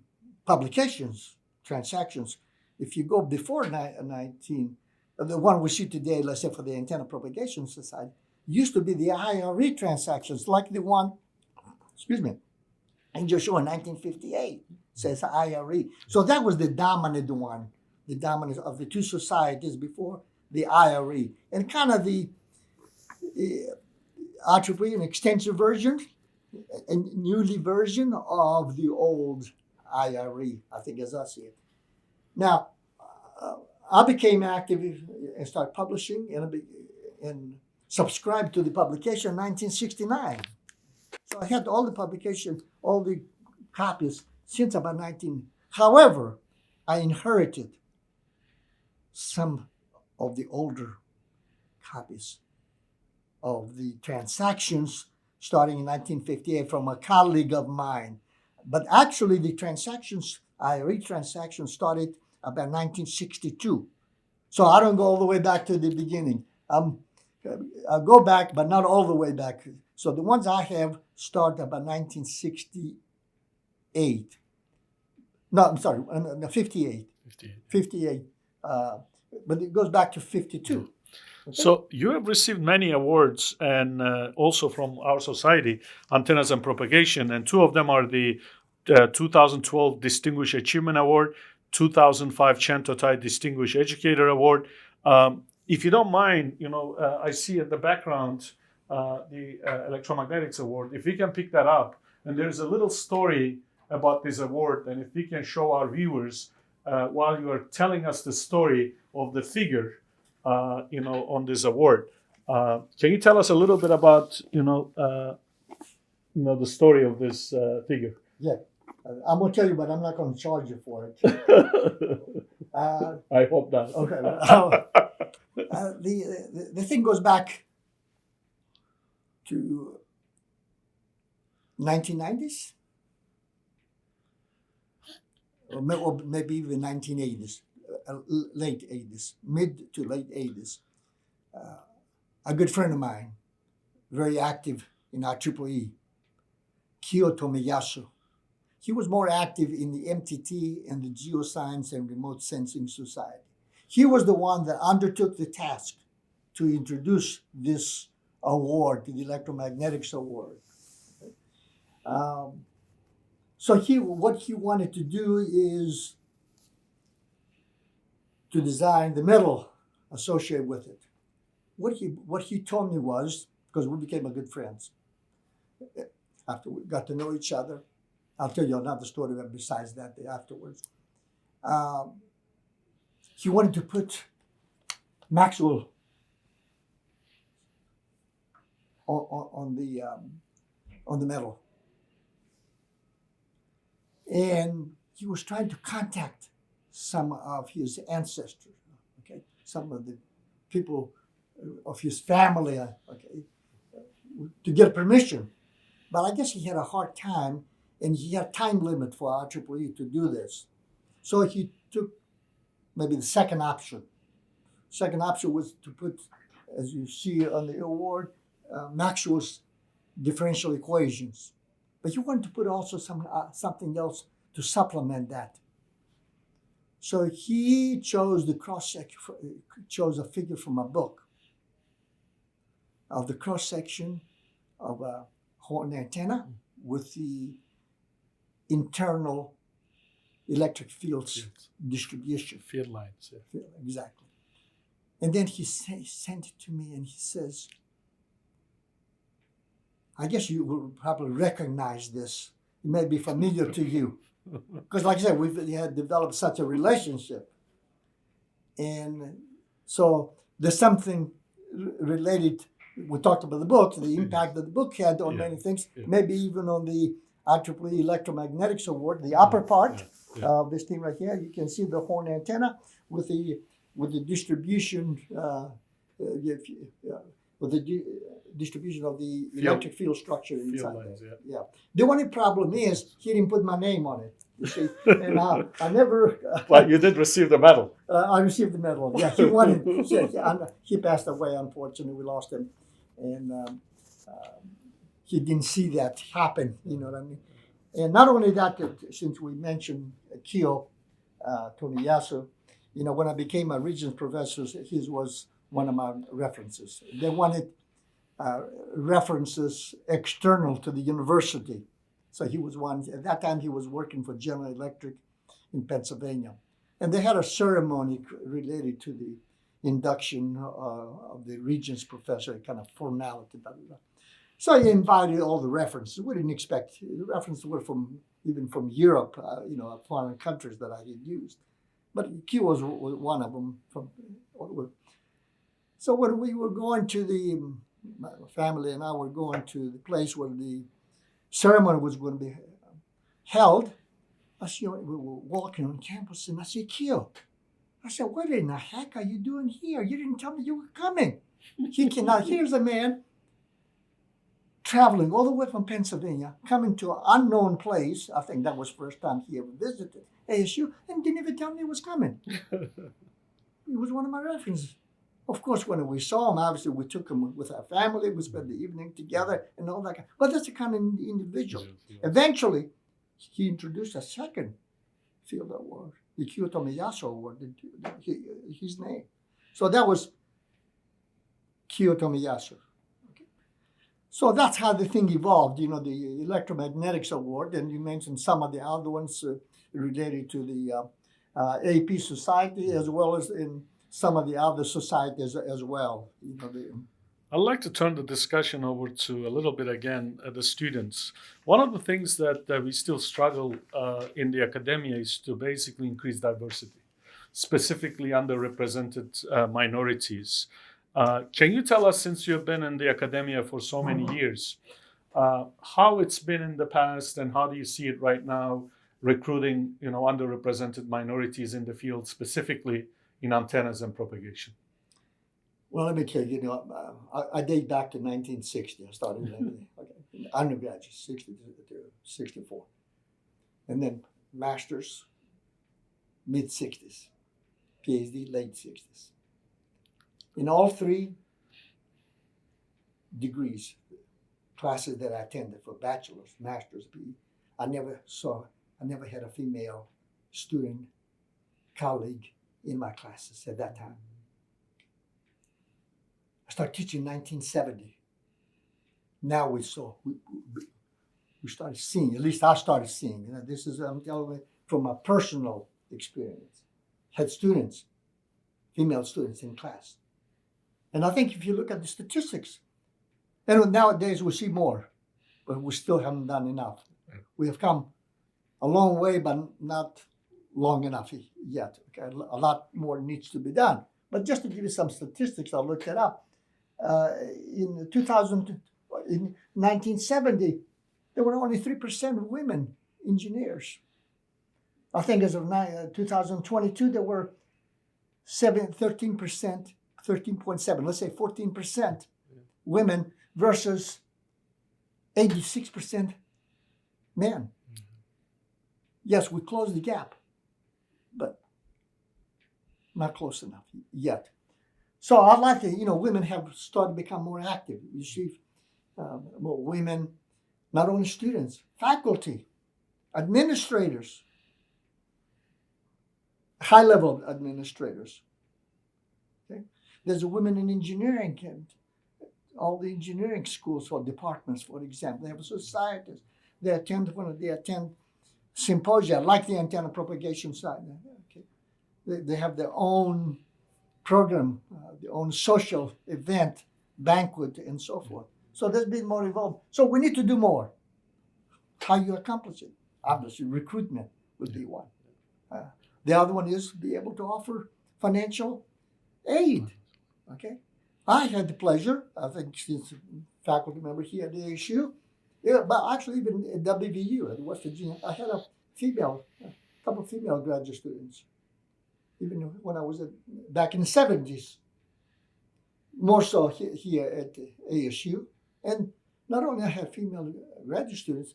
publications, transactions, if you go before the one we see today, let's say for the Antenna Propagation Society, used to be the IRE transactions, like the one, in Joshua 1958, says IRE. So that was the dominant one, the dominant of the two societies before the IRE. And kind of the IEEE, an extensive version, a newly version of the old IRE, I think, as I see it. Now, I became active and started publishing and subscribed to the publication in 1969. So I had all the publication, all the copies since about 19. However, I inherited some of the older copies of the transactions starting in 1958 from a colleague of mine. But actually the transactions, IRE transactions started about 1962. So I don't go all the way back to the beginning. I go back, but not all the way back. So the ones I have start about 1968. No, I'm sorry, 58. 58. But it goes back to 52. Okay. So you have received many awards, and also from our society, Antennas and Propagation, and two of them are the 2012 Distinguished Achievement Award, 2005 Chen-To Distinguished Educator Award. If you don't mind, I see in the background the Electromagnetics Award. If we can pick that up, and there's a little story about this award, and if we can show our viewers while you are telling us the story of the figure, on this award. Can you tell us a little bit about, the story of this figure? Yeah, I'm gonna tell you, but I'm not gonna charge you for it. I hope not. Okay. The thing goes back to 1990s, or maybe even 1980s. Late 80s, mid to late 80s. A good friend of mine, very active in IEEE, Kyoto Miyasu. He was more active in the MTT and the Geoscience and Remote Sensing Society. He was the one that undertook the task to introduce this award, the Electromagnetics Award. So what he wanted to do is to design the medal associated with it. what he told me was, because we became good friends after we got to know each other. I'll tell you another story besides that afterwards. He wanted to put Maxwell on the medal, and he was trying to contact some of his ancestors, okay, some of the people of his family, okay, to get permission. But I guess he had a hard time, and he had time limit for IEEE to do this. So he took maybe the second option. Second option was to put, as you see on the award, Maxwell's differential equations. But he wanted to put also something else to supplement that. So he chose chose a figure from a book of the cross section of a horn antenna with the internal electric fields distribution. Field lines. Yeah. Exactly. And then he sent it to me, and he says, I guess you will probably recognize this. It may be familiar to you. Because like I said, we had developed such a relationship. And so there's something related. We talked about the book, the impact that the book had on many things, maybe even on the IEEE Electromagnetics Award, the upper part of this thing right here. You can see the horn antenna with the distribution, with the distribution of the electric field structure inside lines, there. Yeah. The only problem is he didn't put my name on it. You see, and I never. But you did receive the medal. I received the medal. Yeah, he passed away. Unfortunately, we lost him, and he didn't see that happen. You know what I mean? And not only that, since we mentioned Kyo Tomiyasu, you know, when I became a Regents Professor, his was one of my references. They wanted references external to the university. So he was one. At that time, he was working for General Electric in Pennsylvania. And they had a ceremony related to the induction of the Regents Professor, kind of formality. Blah, blah, blah. So he invited all the references. We didn't expect, the references were even from Europe, you know, foreign countries that I had used. But Q was one of them. So when we were going to my family and I were going to the place where the ceremony was going to be held, I see we were walking on campus, and I see Kyo. I said, "What in the heck are you doing here? You didn't tell me you were coming." Now here's a man traveling all the way from Pennsylvania, coming to an unknown place. I think that was the first time he ever visited ASU, and didn't even tell me he was coming. He was one of my references. Of course, when we saw him, obviously we took him with our family. We spent the evening together and all that. But that's the kind of individual. Eventually, he introduced a second field award, the Kyoto Miyasu Award, his name. So that was Kyoto Miyasu. Okay. So that's how the thing evolved, you know, the Electromagnetics Award. And you mentioned some of the other ones related to the AP Society, as well as in some of the other societies as well. You know, I'd like to turn the discussion over to a little bit again the students. One of the things that we still struggle in the academia is to basically increase diversity, specifically underrepresented minorities. Can you tell us, since you've been in the academia for so many years, how it's been in the past and how do you see it right now, recruiting, you know, underrepresented minorities in the field, specifically in antennas and propagation? Well, let me tell you, you know, I date back to 1960. I started in undergraduate, 60 to 64. And then master's, mid-60s, PhD, late 60s. In all three degrees, classes that I attended for bachelor's, master's, PhD, I never had a female student, colleague in my classes at that time. I started teaching in 1970. Now we started seeing, at least I started seeing, you know, this is, I'm telling you from a personal experience. Had students, female students in class. And I think if you look at the statistics, and nowadays we see more, but we still haven't done enough. We have come a long way, but not long enough yet. Okay? A lot more needs to be done. But just to give you some statistics, I'll look it up. In 1970, there were only 3% of women engineers. I think as of 2022, there were 13%, 13.7, let's say 14% women versus 86% men. Yes, we closed the gap, but not close enough yet. So I'd like to, women have started to become more active. You see more women, not only students, faculty, administrators, high-level administrators. Okay? There's a women in engineering, all the engineering schools or departments, for example. They have societies. They attend symposia, like the antenna propagation side. Okay? They have their own program, their own social event, banquet, and so forth. So there's been more involved. So we need to do more. How you accomplish it? Obviously, recruitment would be one. The other one is to be able to offer financial aid. Okay, I had the pleasure, I think since faculty member here at the ASU, but actually even at WVU at West Virginia, I had a couple of female graduate students, even when I was back in the 70s, more so here at the ASU. And not only I had female graduate students,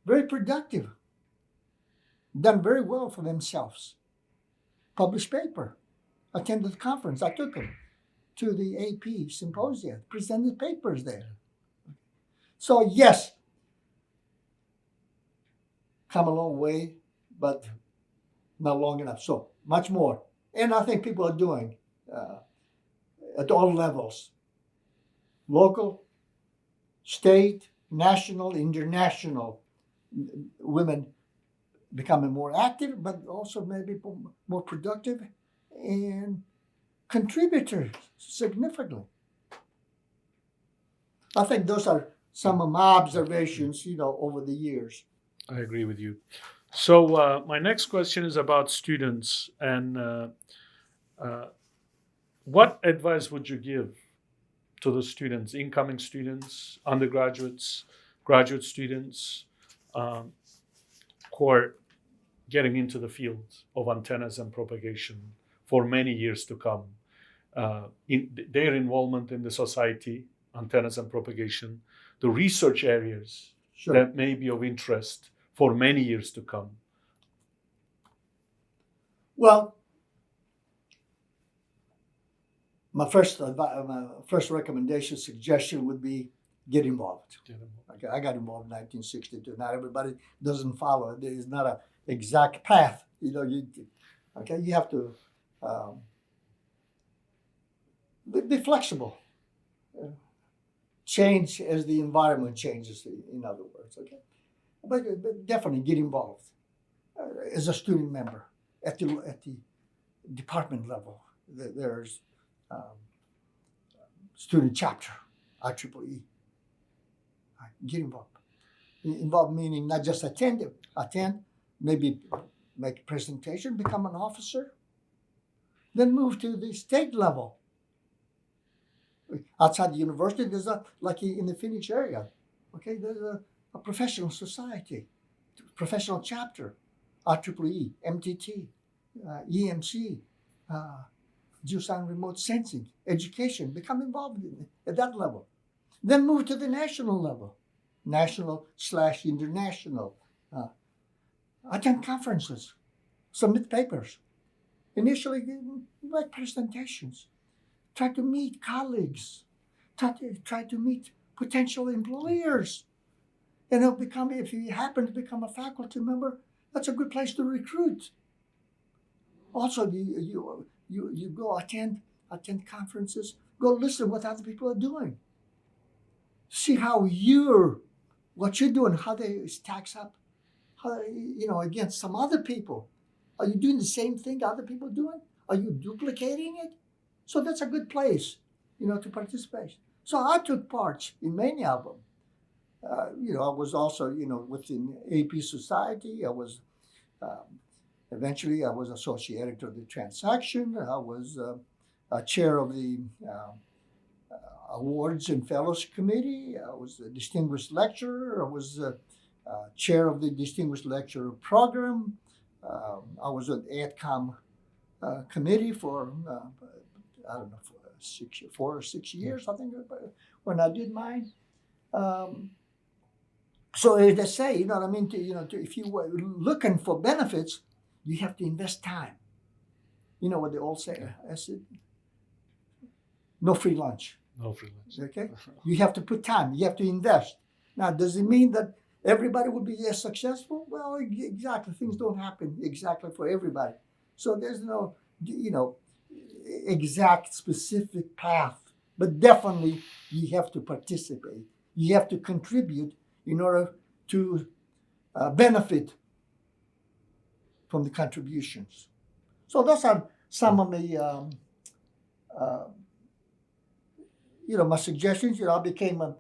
very productive, done very well for themselves, published paper, attended the conference. I took them to the AP symposium, presented papers there. So yes, come a long way, but not long enough. So much more. And I think people are doing at all levels, local, state, national, international, women becoming more active, but also maybe more productive and contributors significantly. I think those are some of my observations, over the years. I agree with you. So my next question is about students, and what advice would you give to the students, incoming students, undergraduates, graduate students, who are getting into the field of antennas and propagation for many years to come, in their involvement in the society, antennas and propagation, the research areas that may be of interest for many years to come? Well, my first recommendation, suggestion would be get involved. Okay, I got involved in 1962. Not everybody doesn't follow. There is not an exact path. You have to be flexible. Change as the environment changes, in other words. Okay, but definitely get involved as a student member at the department level. There's student chapter, IEEE. Get involved. Involved meaning not just attend, maybe make a presentation, become an officer, then move to the state level. Outside the university, there's like in the Phoenix area, okay, there's a professional society, professional chapter, IEEE, MTT, EMC, geoscience remote sensing, education, become involved at that level. Then move to the national level, national/international. Attend conferences, submit papers. Initially, write presentations. Try to meet colleagues. Try to meet potential employers. And if you happen to become a faculty member, that's a good place to recruit. Also, you go attend conferences. Go listen what other people are doing. See how what you're doing, how they stacks up, against some other people. Are you doing the same thing other people are doing? Are you duplicating it? So that's a good place, to participate. So I took part in many of them. I was also, within AP Society. Eventually I was associate editor of the Transaction. I was a chair of the Awards and Fellows Committee. I was a distinguished lecturer. I was chair of the Distinguished Lecturer Program. I was on the AdCom committee for, I don't know, 4 or 6 years, I think, when I did mine. So as I say, you know what I mean? If you were looking for benefits, you have to invest time. You know what they all say? I said, no free lunch. No free lunch. Okay? You have to put time. You have to invest. Now, does it mean that everybody will be as successful? Well, exactly. Things don't happen exactly for everybody. So there's no, exact specific path. But definitely, you have to participate. You have to contribute in order to benefit from the contributions. So those are some of the, my suggestions. I became a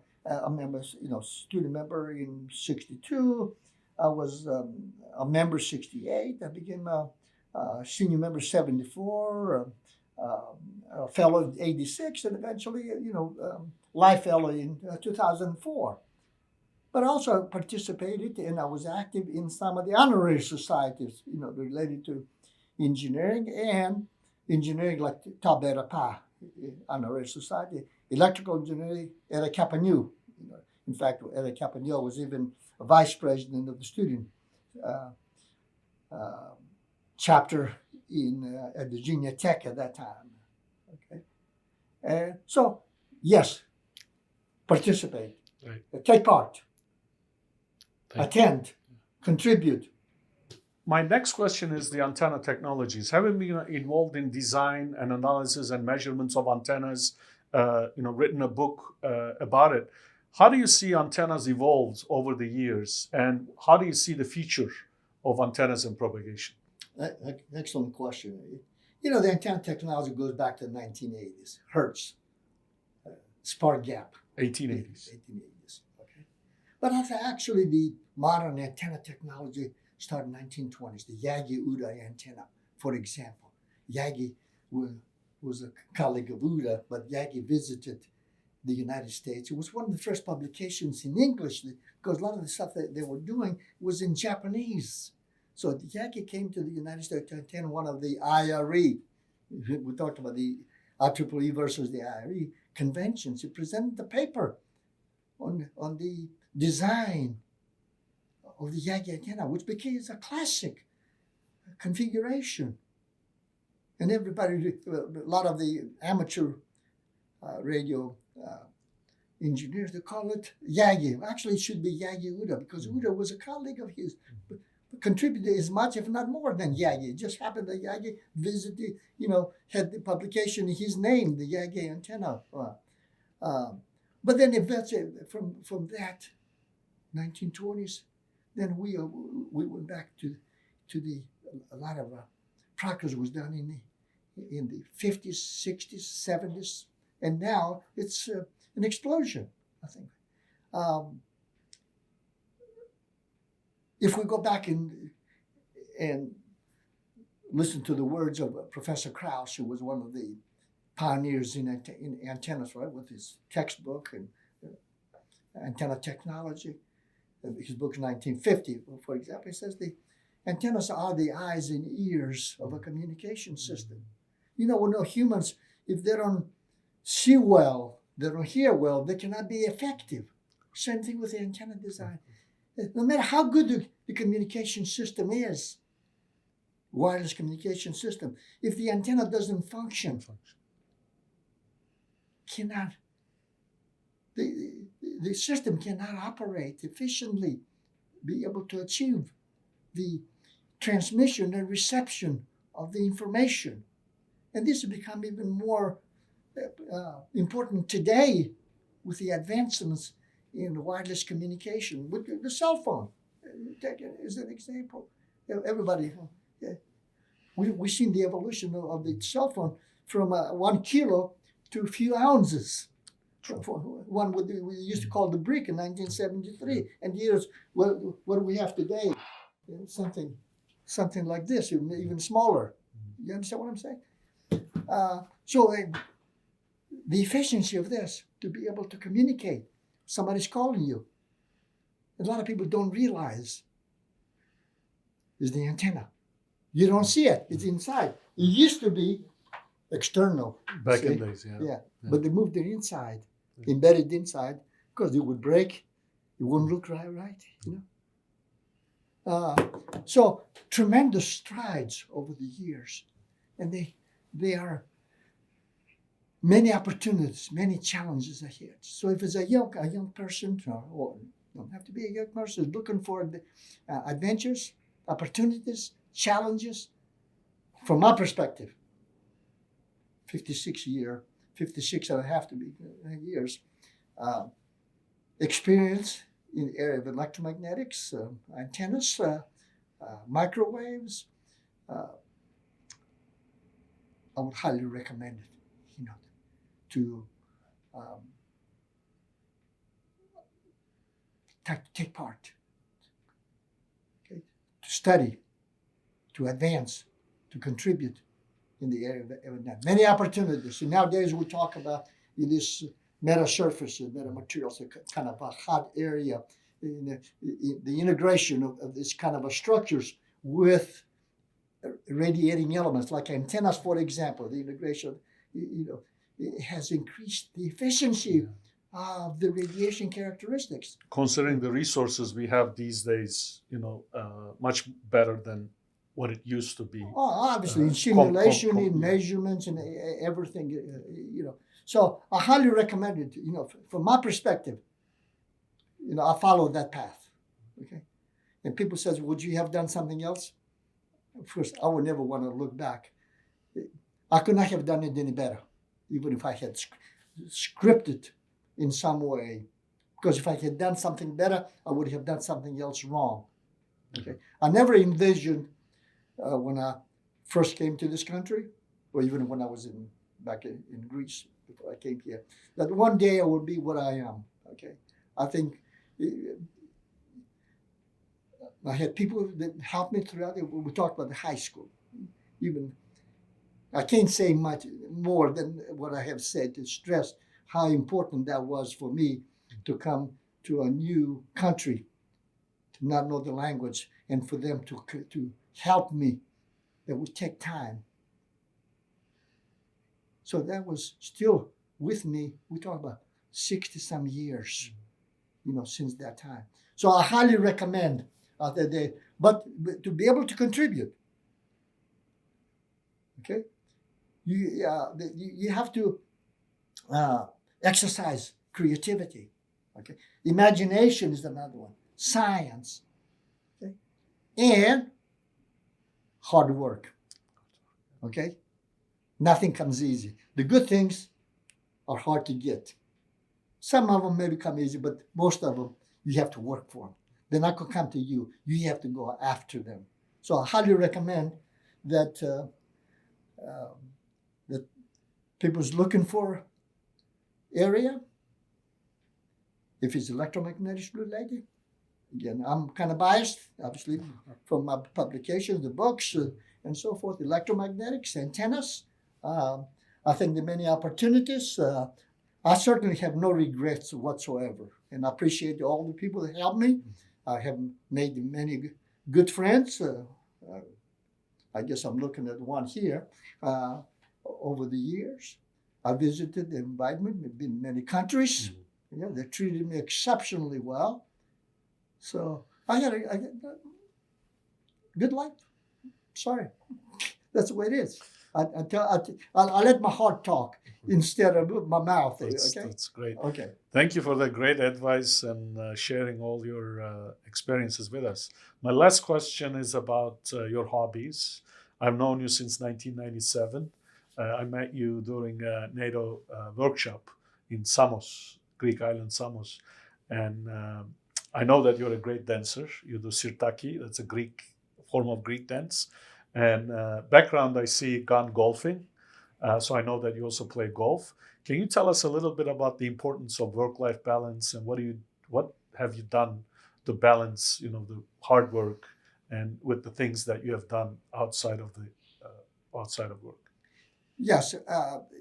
member, student member in '62. I was a member '68. I became a senior member '74, a fellow '86, and eventually, life fellow in 2004. But I also participated, and I was active in some of the honorary societies, related to engineering and engineering, like Tabera Pa, honorary society, electrical engineering at Kapanu. In fact, at Kapanu, I was even a vice president of the student chapter at Virginia Tech at that time. Okay, so yes, participate, right. Take part. Attend, contribute. My next question is the antenna technologies. Having been involved in design and analysis and measurements of antennas, written a book about it, how do you see antennas evolve over the years, and how do you see the future of antennas and propagation? Excellent question. The antenna technology goes back to the 1980s. Hertz, spark gap. 1880s. 1880s. Okay. But actually, the modern antenna technology started in the 1920s. The Yagi-Uda antenna, for example. Yagi was a colleague of Uda, but Yagi visited the United States. It was one of the first publications in English, because a lot of the stuff that they were doing was in Japanese. So Yagi came to the United States to attend one of the IRE. We talked about the IEEE versus the IRE conventions. He presented the paper on the design of the Yagi antenna, which became a classic configuration. And everybody, a lot of the amateur radio engineers, they call it Yagi. Actually, it should be Yagi-Uda, because Uda was a colleague of his, but contributed as much, if not more, than Yagi. It just happened that Yagi visited, had the publication in his name, the Yagi antenna. But then eventually, from that 1920s, then we went back to a lot of progress was done in the 50s, 60s, 70s, and now it's an explosion, I think. If we go back and listen to the words of Professor Krauss, who was one of the pioneers in antennas, right, with his textbook and antenna technology, his book in 1950, for example, he says the antennas are the eyes and ears of a communication system. We know humans, if they don't see well, they don't hear well, they cannot be effective. Same thing with the antenna design. No matter how good the communication system is, wireless communication system, if the antenna doesn't function, the system cannot operate efficiently, be able to achieve the transmission and reception of the information. And this has become even more important today with the advancements in wireless communication, with the cell phone. Take it as an example. Everybody, we've seen the evolution of the cell phone from 1 kilo to a few ounces. One we used to call the brick in 1973, and here's what do we have today? Something like this, even smaller. You understand what I'm saying? So the efficiency of this, to be able to communicate, somebody's calling you. A lot of people don't realize is the antenna. You don't see it; it's inside. It used to be external. Back in days, yeah. But they moved it inside, embedded inside, because it would break. It wouldn't look right, you know. So tremendous strides over the years, and they are many opportunities, many challenges ahead. So if it's a young person, or don't have to be a young person, looking for the, adventures, opportunities, challenges, from my perspective, 56 and a half to be years, experience in the area of electromagnetics, antennas, microwaves. I would highly recommend it, you know, to take part, okay, to study, to advance, to contribute in the area of that. Many opportunities. And nowadays we talk about this metasurfaces, metamaterials, kind of a hot area in the integration of this kind of structures with radiating elements like antennas, for example. The integration, you know, it has increased the efficiency of the radiation characteristics. Considering the resources we have these days, you know, much better than what it used to be. Oh, obviously, in simulation, in measurements, and everything, you know. So I highly recommend it. You know, from my perspective, you know, I followed that path. Okay, and people says, "Would you have done something else?" First, I would never want to look back. I could not have done it any better, even if I had scripted in some way. Because if I had done something better, I would have done something else wrong. Okay, I never envisioned when I first came to this country, or even when I was back in Greece before I came here, that one day I will be what I am. Okay, I think I had people that helped me throughout. We talked about the high school. Even I can't say much more than what I have said to stress how important that was for me to come to a new country, to not know the language, and for them to help me. That would take time. So that was still with me. We talk about 60-some years, you know, since that time. So I highly recommend that they, but to be able to contribute, okay, you have to exercise creativity, okay. Imagination is another one. Science, okay, and hard work, okay. Nothing comes easy. The good things are hard to get. Some of them may become easy, but most of them you have to work for them. They're not going to come to you. You have to go after them. So I highly recommend that that people's looking for area. If it's electromagnetics related, again, I'm kind of biased, obviously, from my publications, the books, and so forth. Electromagnetics, antennas. I think there are many opportunities. I certainly have no regrets whatsoever, and I appreciate all the people that helped me. I have made many good friends. I guess I'm looking at one here. Over the years, I visited, they invited me, I've been in many countries. Yeah, they treated me exceptionally well. So I had a good life. Sorry, that's the way it is. I'll let my heart talk instead of my mouth. Okay? That's great. Okay. Thank you for the great advice and sharing all your experiences with us. My last question is about your hobbies. I've known you since 1997. I met you during a NATO workshop in Samos, Greek island Samos. And I know that you're a great dancer. You do sirtaki, that's a Greek form of Greek dance. And background, I see gone golfing. So I know that you also play golf. Can you tell us a little bit about the importance of work-life balance and what have you done to balance, the hard work and with the things that you have done outside of work? Yes,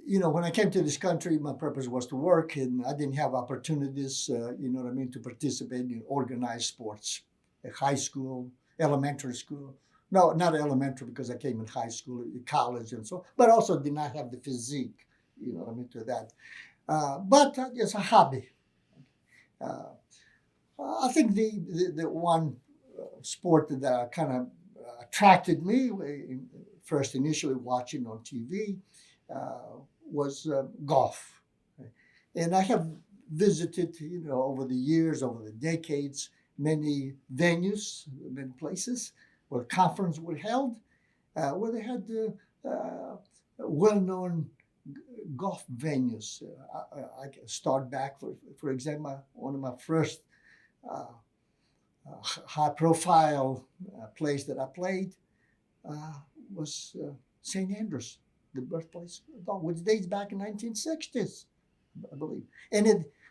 when I came to this country, my purpose was to work, and I didn't have opportunities, to participate in organized sports at high school, elementary school. No, not elementary because I came in high school, college, and so, but also did not have the physique, to that. But it's a hobby. Uh, I think the one sport that kind of attracted me, first initially watching on TV, was golf. And I have visited, over the years, over the decades, many venues, many places where conferences were held, where they had well-known golf venues. I can start back, for example, one of my first high-profile place that I played was St. Andrews, the birthplace of golf, which dates back in 1960s, I believe.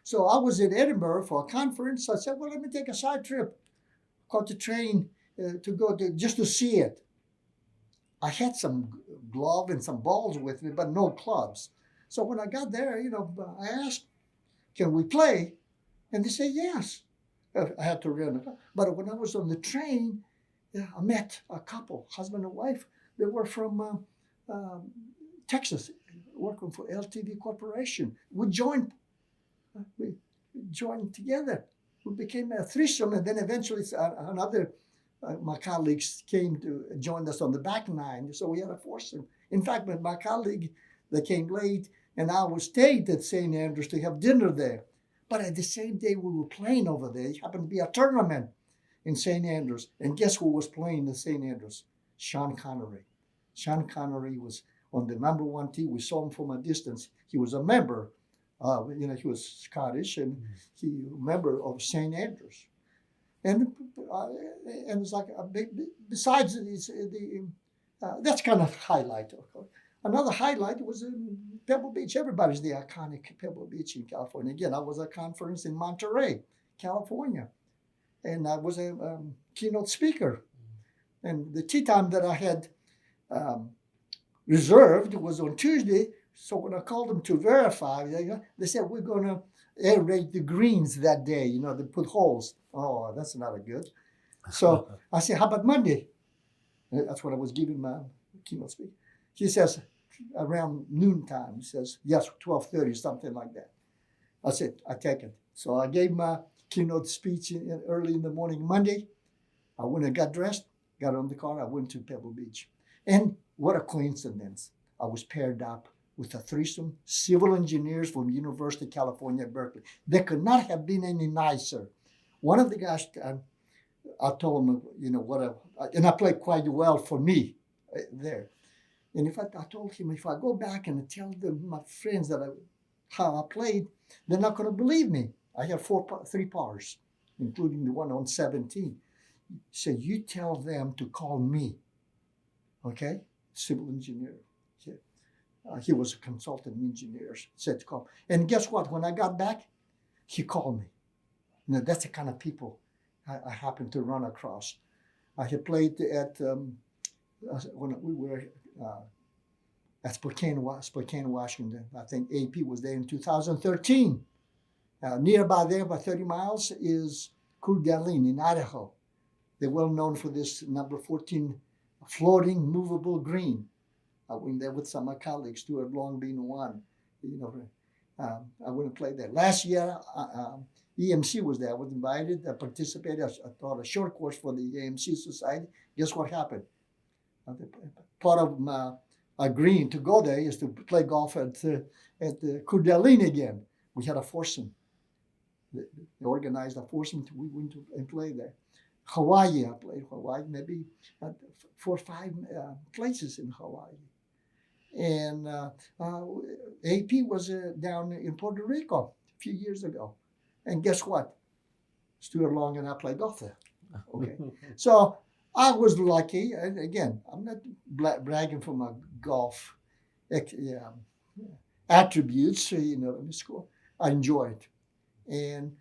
So I was in Edinburgh for a conference. I said, well, let me take a side trip. Caught the train to go just to see it. I had some glove and some balls with me, but no clubs. So when I got there, I asked, can we play? And they said, yes. I had to rent a car. But when I was on the train, I met a couple, husband and wife. They were from Texas, working for LTD Corporation. We joined together. We became a threesome, and then eventually another, my colleagues came to join us on the back nine, so we had a foursome. In fact, my colleague, they came late, and I was stayed at St. Andrews to have dinner there. But at the same day we were playing over there, it happened to be a tournament in St. Andrews. And guess who was playing in St. Andrews? Sean Connery. Sean Connery was on the number one team. We saw him from a distance. He was a member. He was Scottish, and he was a member of St. Andrews. And it's like a big. Besides that's kind of highlight. Of course. Another highlight was in Pebble Beach. Everybody's the iconic Pebble Beach in California. Again, I was at a conference in Monterey, California, and I was a keynote speaker. And the tea time that I had reserved was on Tuesday. So when I called them to verify, they said, we're going to aerate the greens that day. They put holes. Oh, that's not a good. So I said, how about Monday? And that's what I was giving my keynote speech. He says, around noontime, he says, yes, 12:30, something like that. I said, I take it. So I gave my keynote speech early in the morning Monday. I went and got dressed, got on the car, I went to Pebble Beach. And what a coincidence. I was paired up with a threesome, civil engineers from University of California, Berkeley. They could not have been any nicer. One of the guys, I told him, and I played quite well for me there. And in fact, I told him, if I go back and tell them, my friends, how I played, they're not going to believe me. I have 3 pars, including the one on 17. He said, you tell them to call me, okay? Civil engineer. He was a consultant engineer, said to call. And guess what? When I got back, he called me. That's the kind of people I happened to run across. I had played at, when we were at Spokane, Washington. I think AP was there in 2013. Nearby there, about 30 miles, is Coeur d'Alene in Idaho. They're well known for this number 14 floating movable green. I went there with some of my colleagues, Stuart Long being one. I went and played there. Last year, EMC was there. I was invited. I participated. I taught a short course for the EMC Society. Guess what happened? Part of my agreeing to go there is to play golf at Coeur d'Alene again. We had a foursome. They organized a foursome. We went and play there. Hawaii, I played Hawaii, maybe 4 or 5 places in Hawaii. And AP was down in Puerto Rico a few years ago. And guess what? Stuart Long and I played golf there. Okay. So I was lucky. And again, I'm not bragging for my golf attributes, in school. I enjoy it, and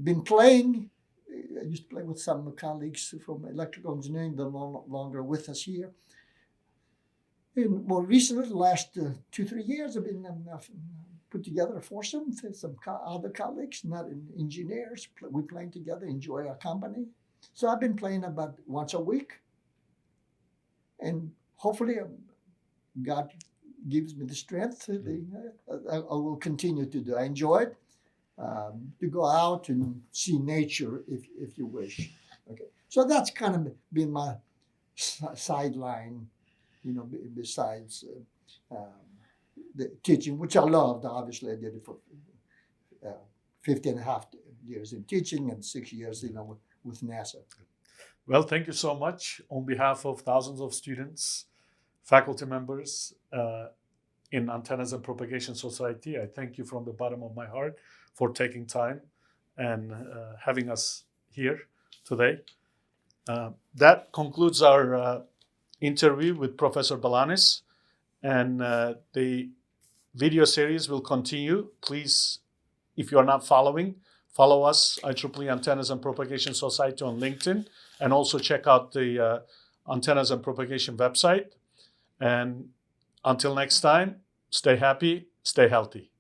been playing. I used to play with some colleagues from electrical engineering. They're no longer with us here. And more recently, the last 2-3 years, I've been put together a foursome with some other colleagues, not engineers. We playing together, enjoy our company. So I've been playing about once a week, and hopefully God gives me the strength. I will continue to do. I enjoy it. To go out and see nature, if you wish. Okay, so that's kind of been my sideline, besides the teaching, which I loved. Obviously, I did it for 50.5 years in teaching and 6 years, with NASA. Well, thank you so much. On behalf of thousands of students, faculty members in Antennas and Propagation Society, I thank you from the bottom of my heart for taking time and having us here today. That concludes our interview with Professor Balanis, and the video series will continue. Please, if you are not following, follow us, IEEE Antennas and Propagation Society on LinkedIn, and also check out the Antennas and Propagation website. And until next time, stay happy, stay healthy.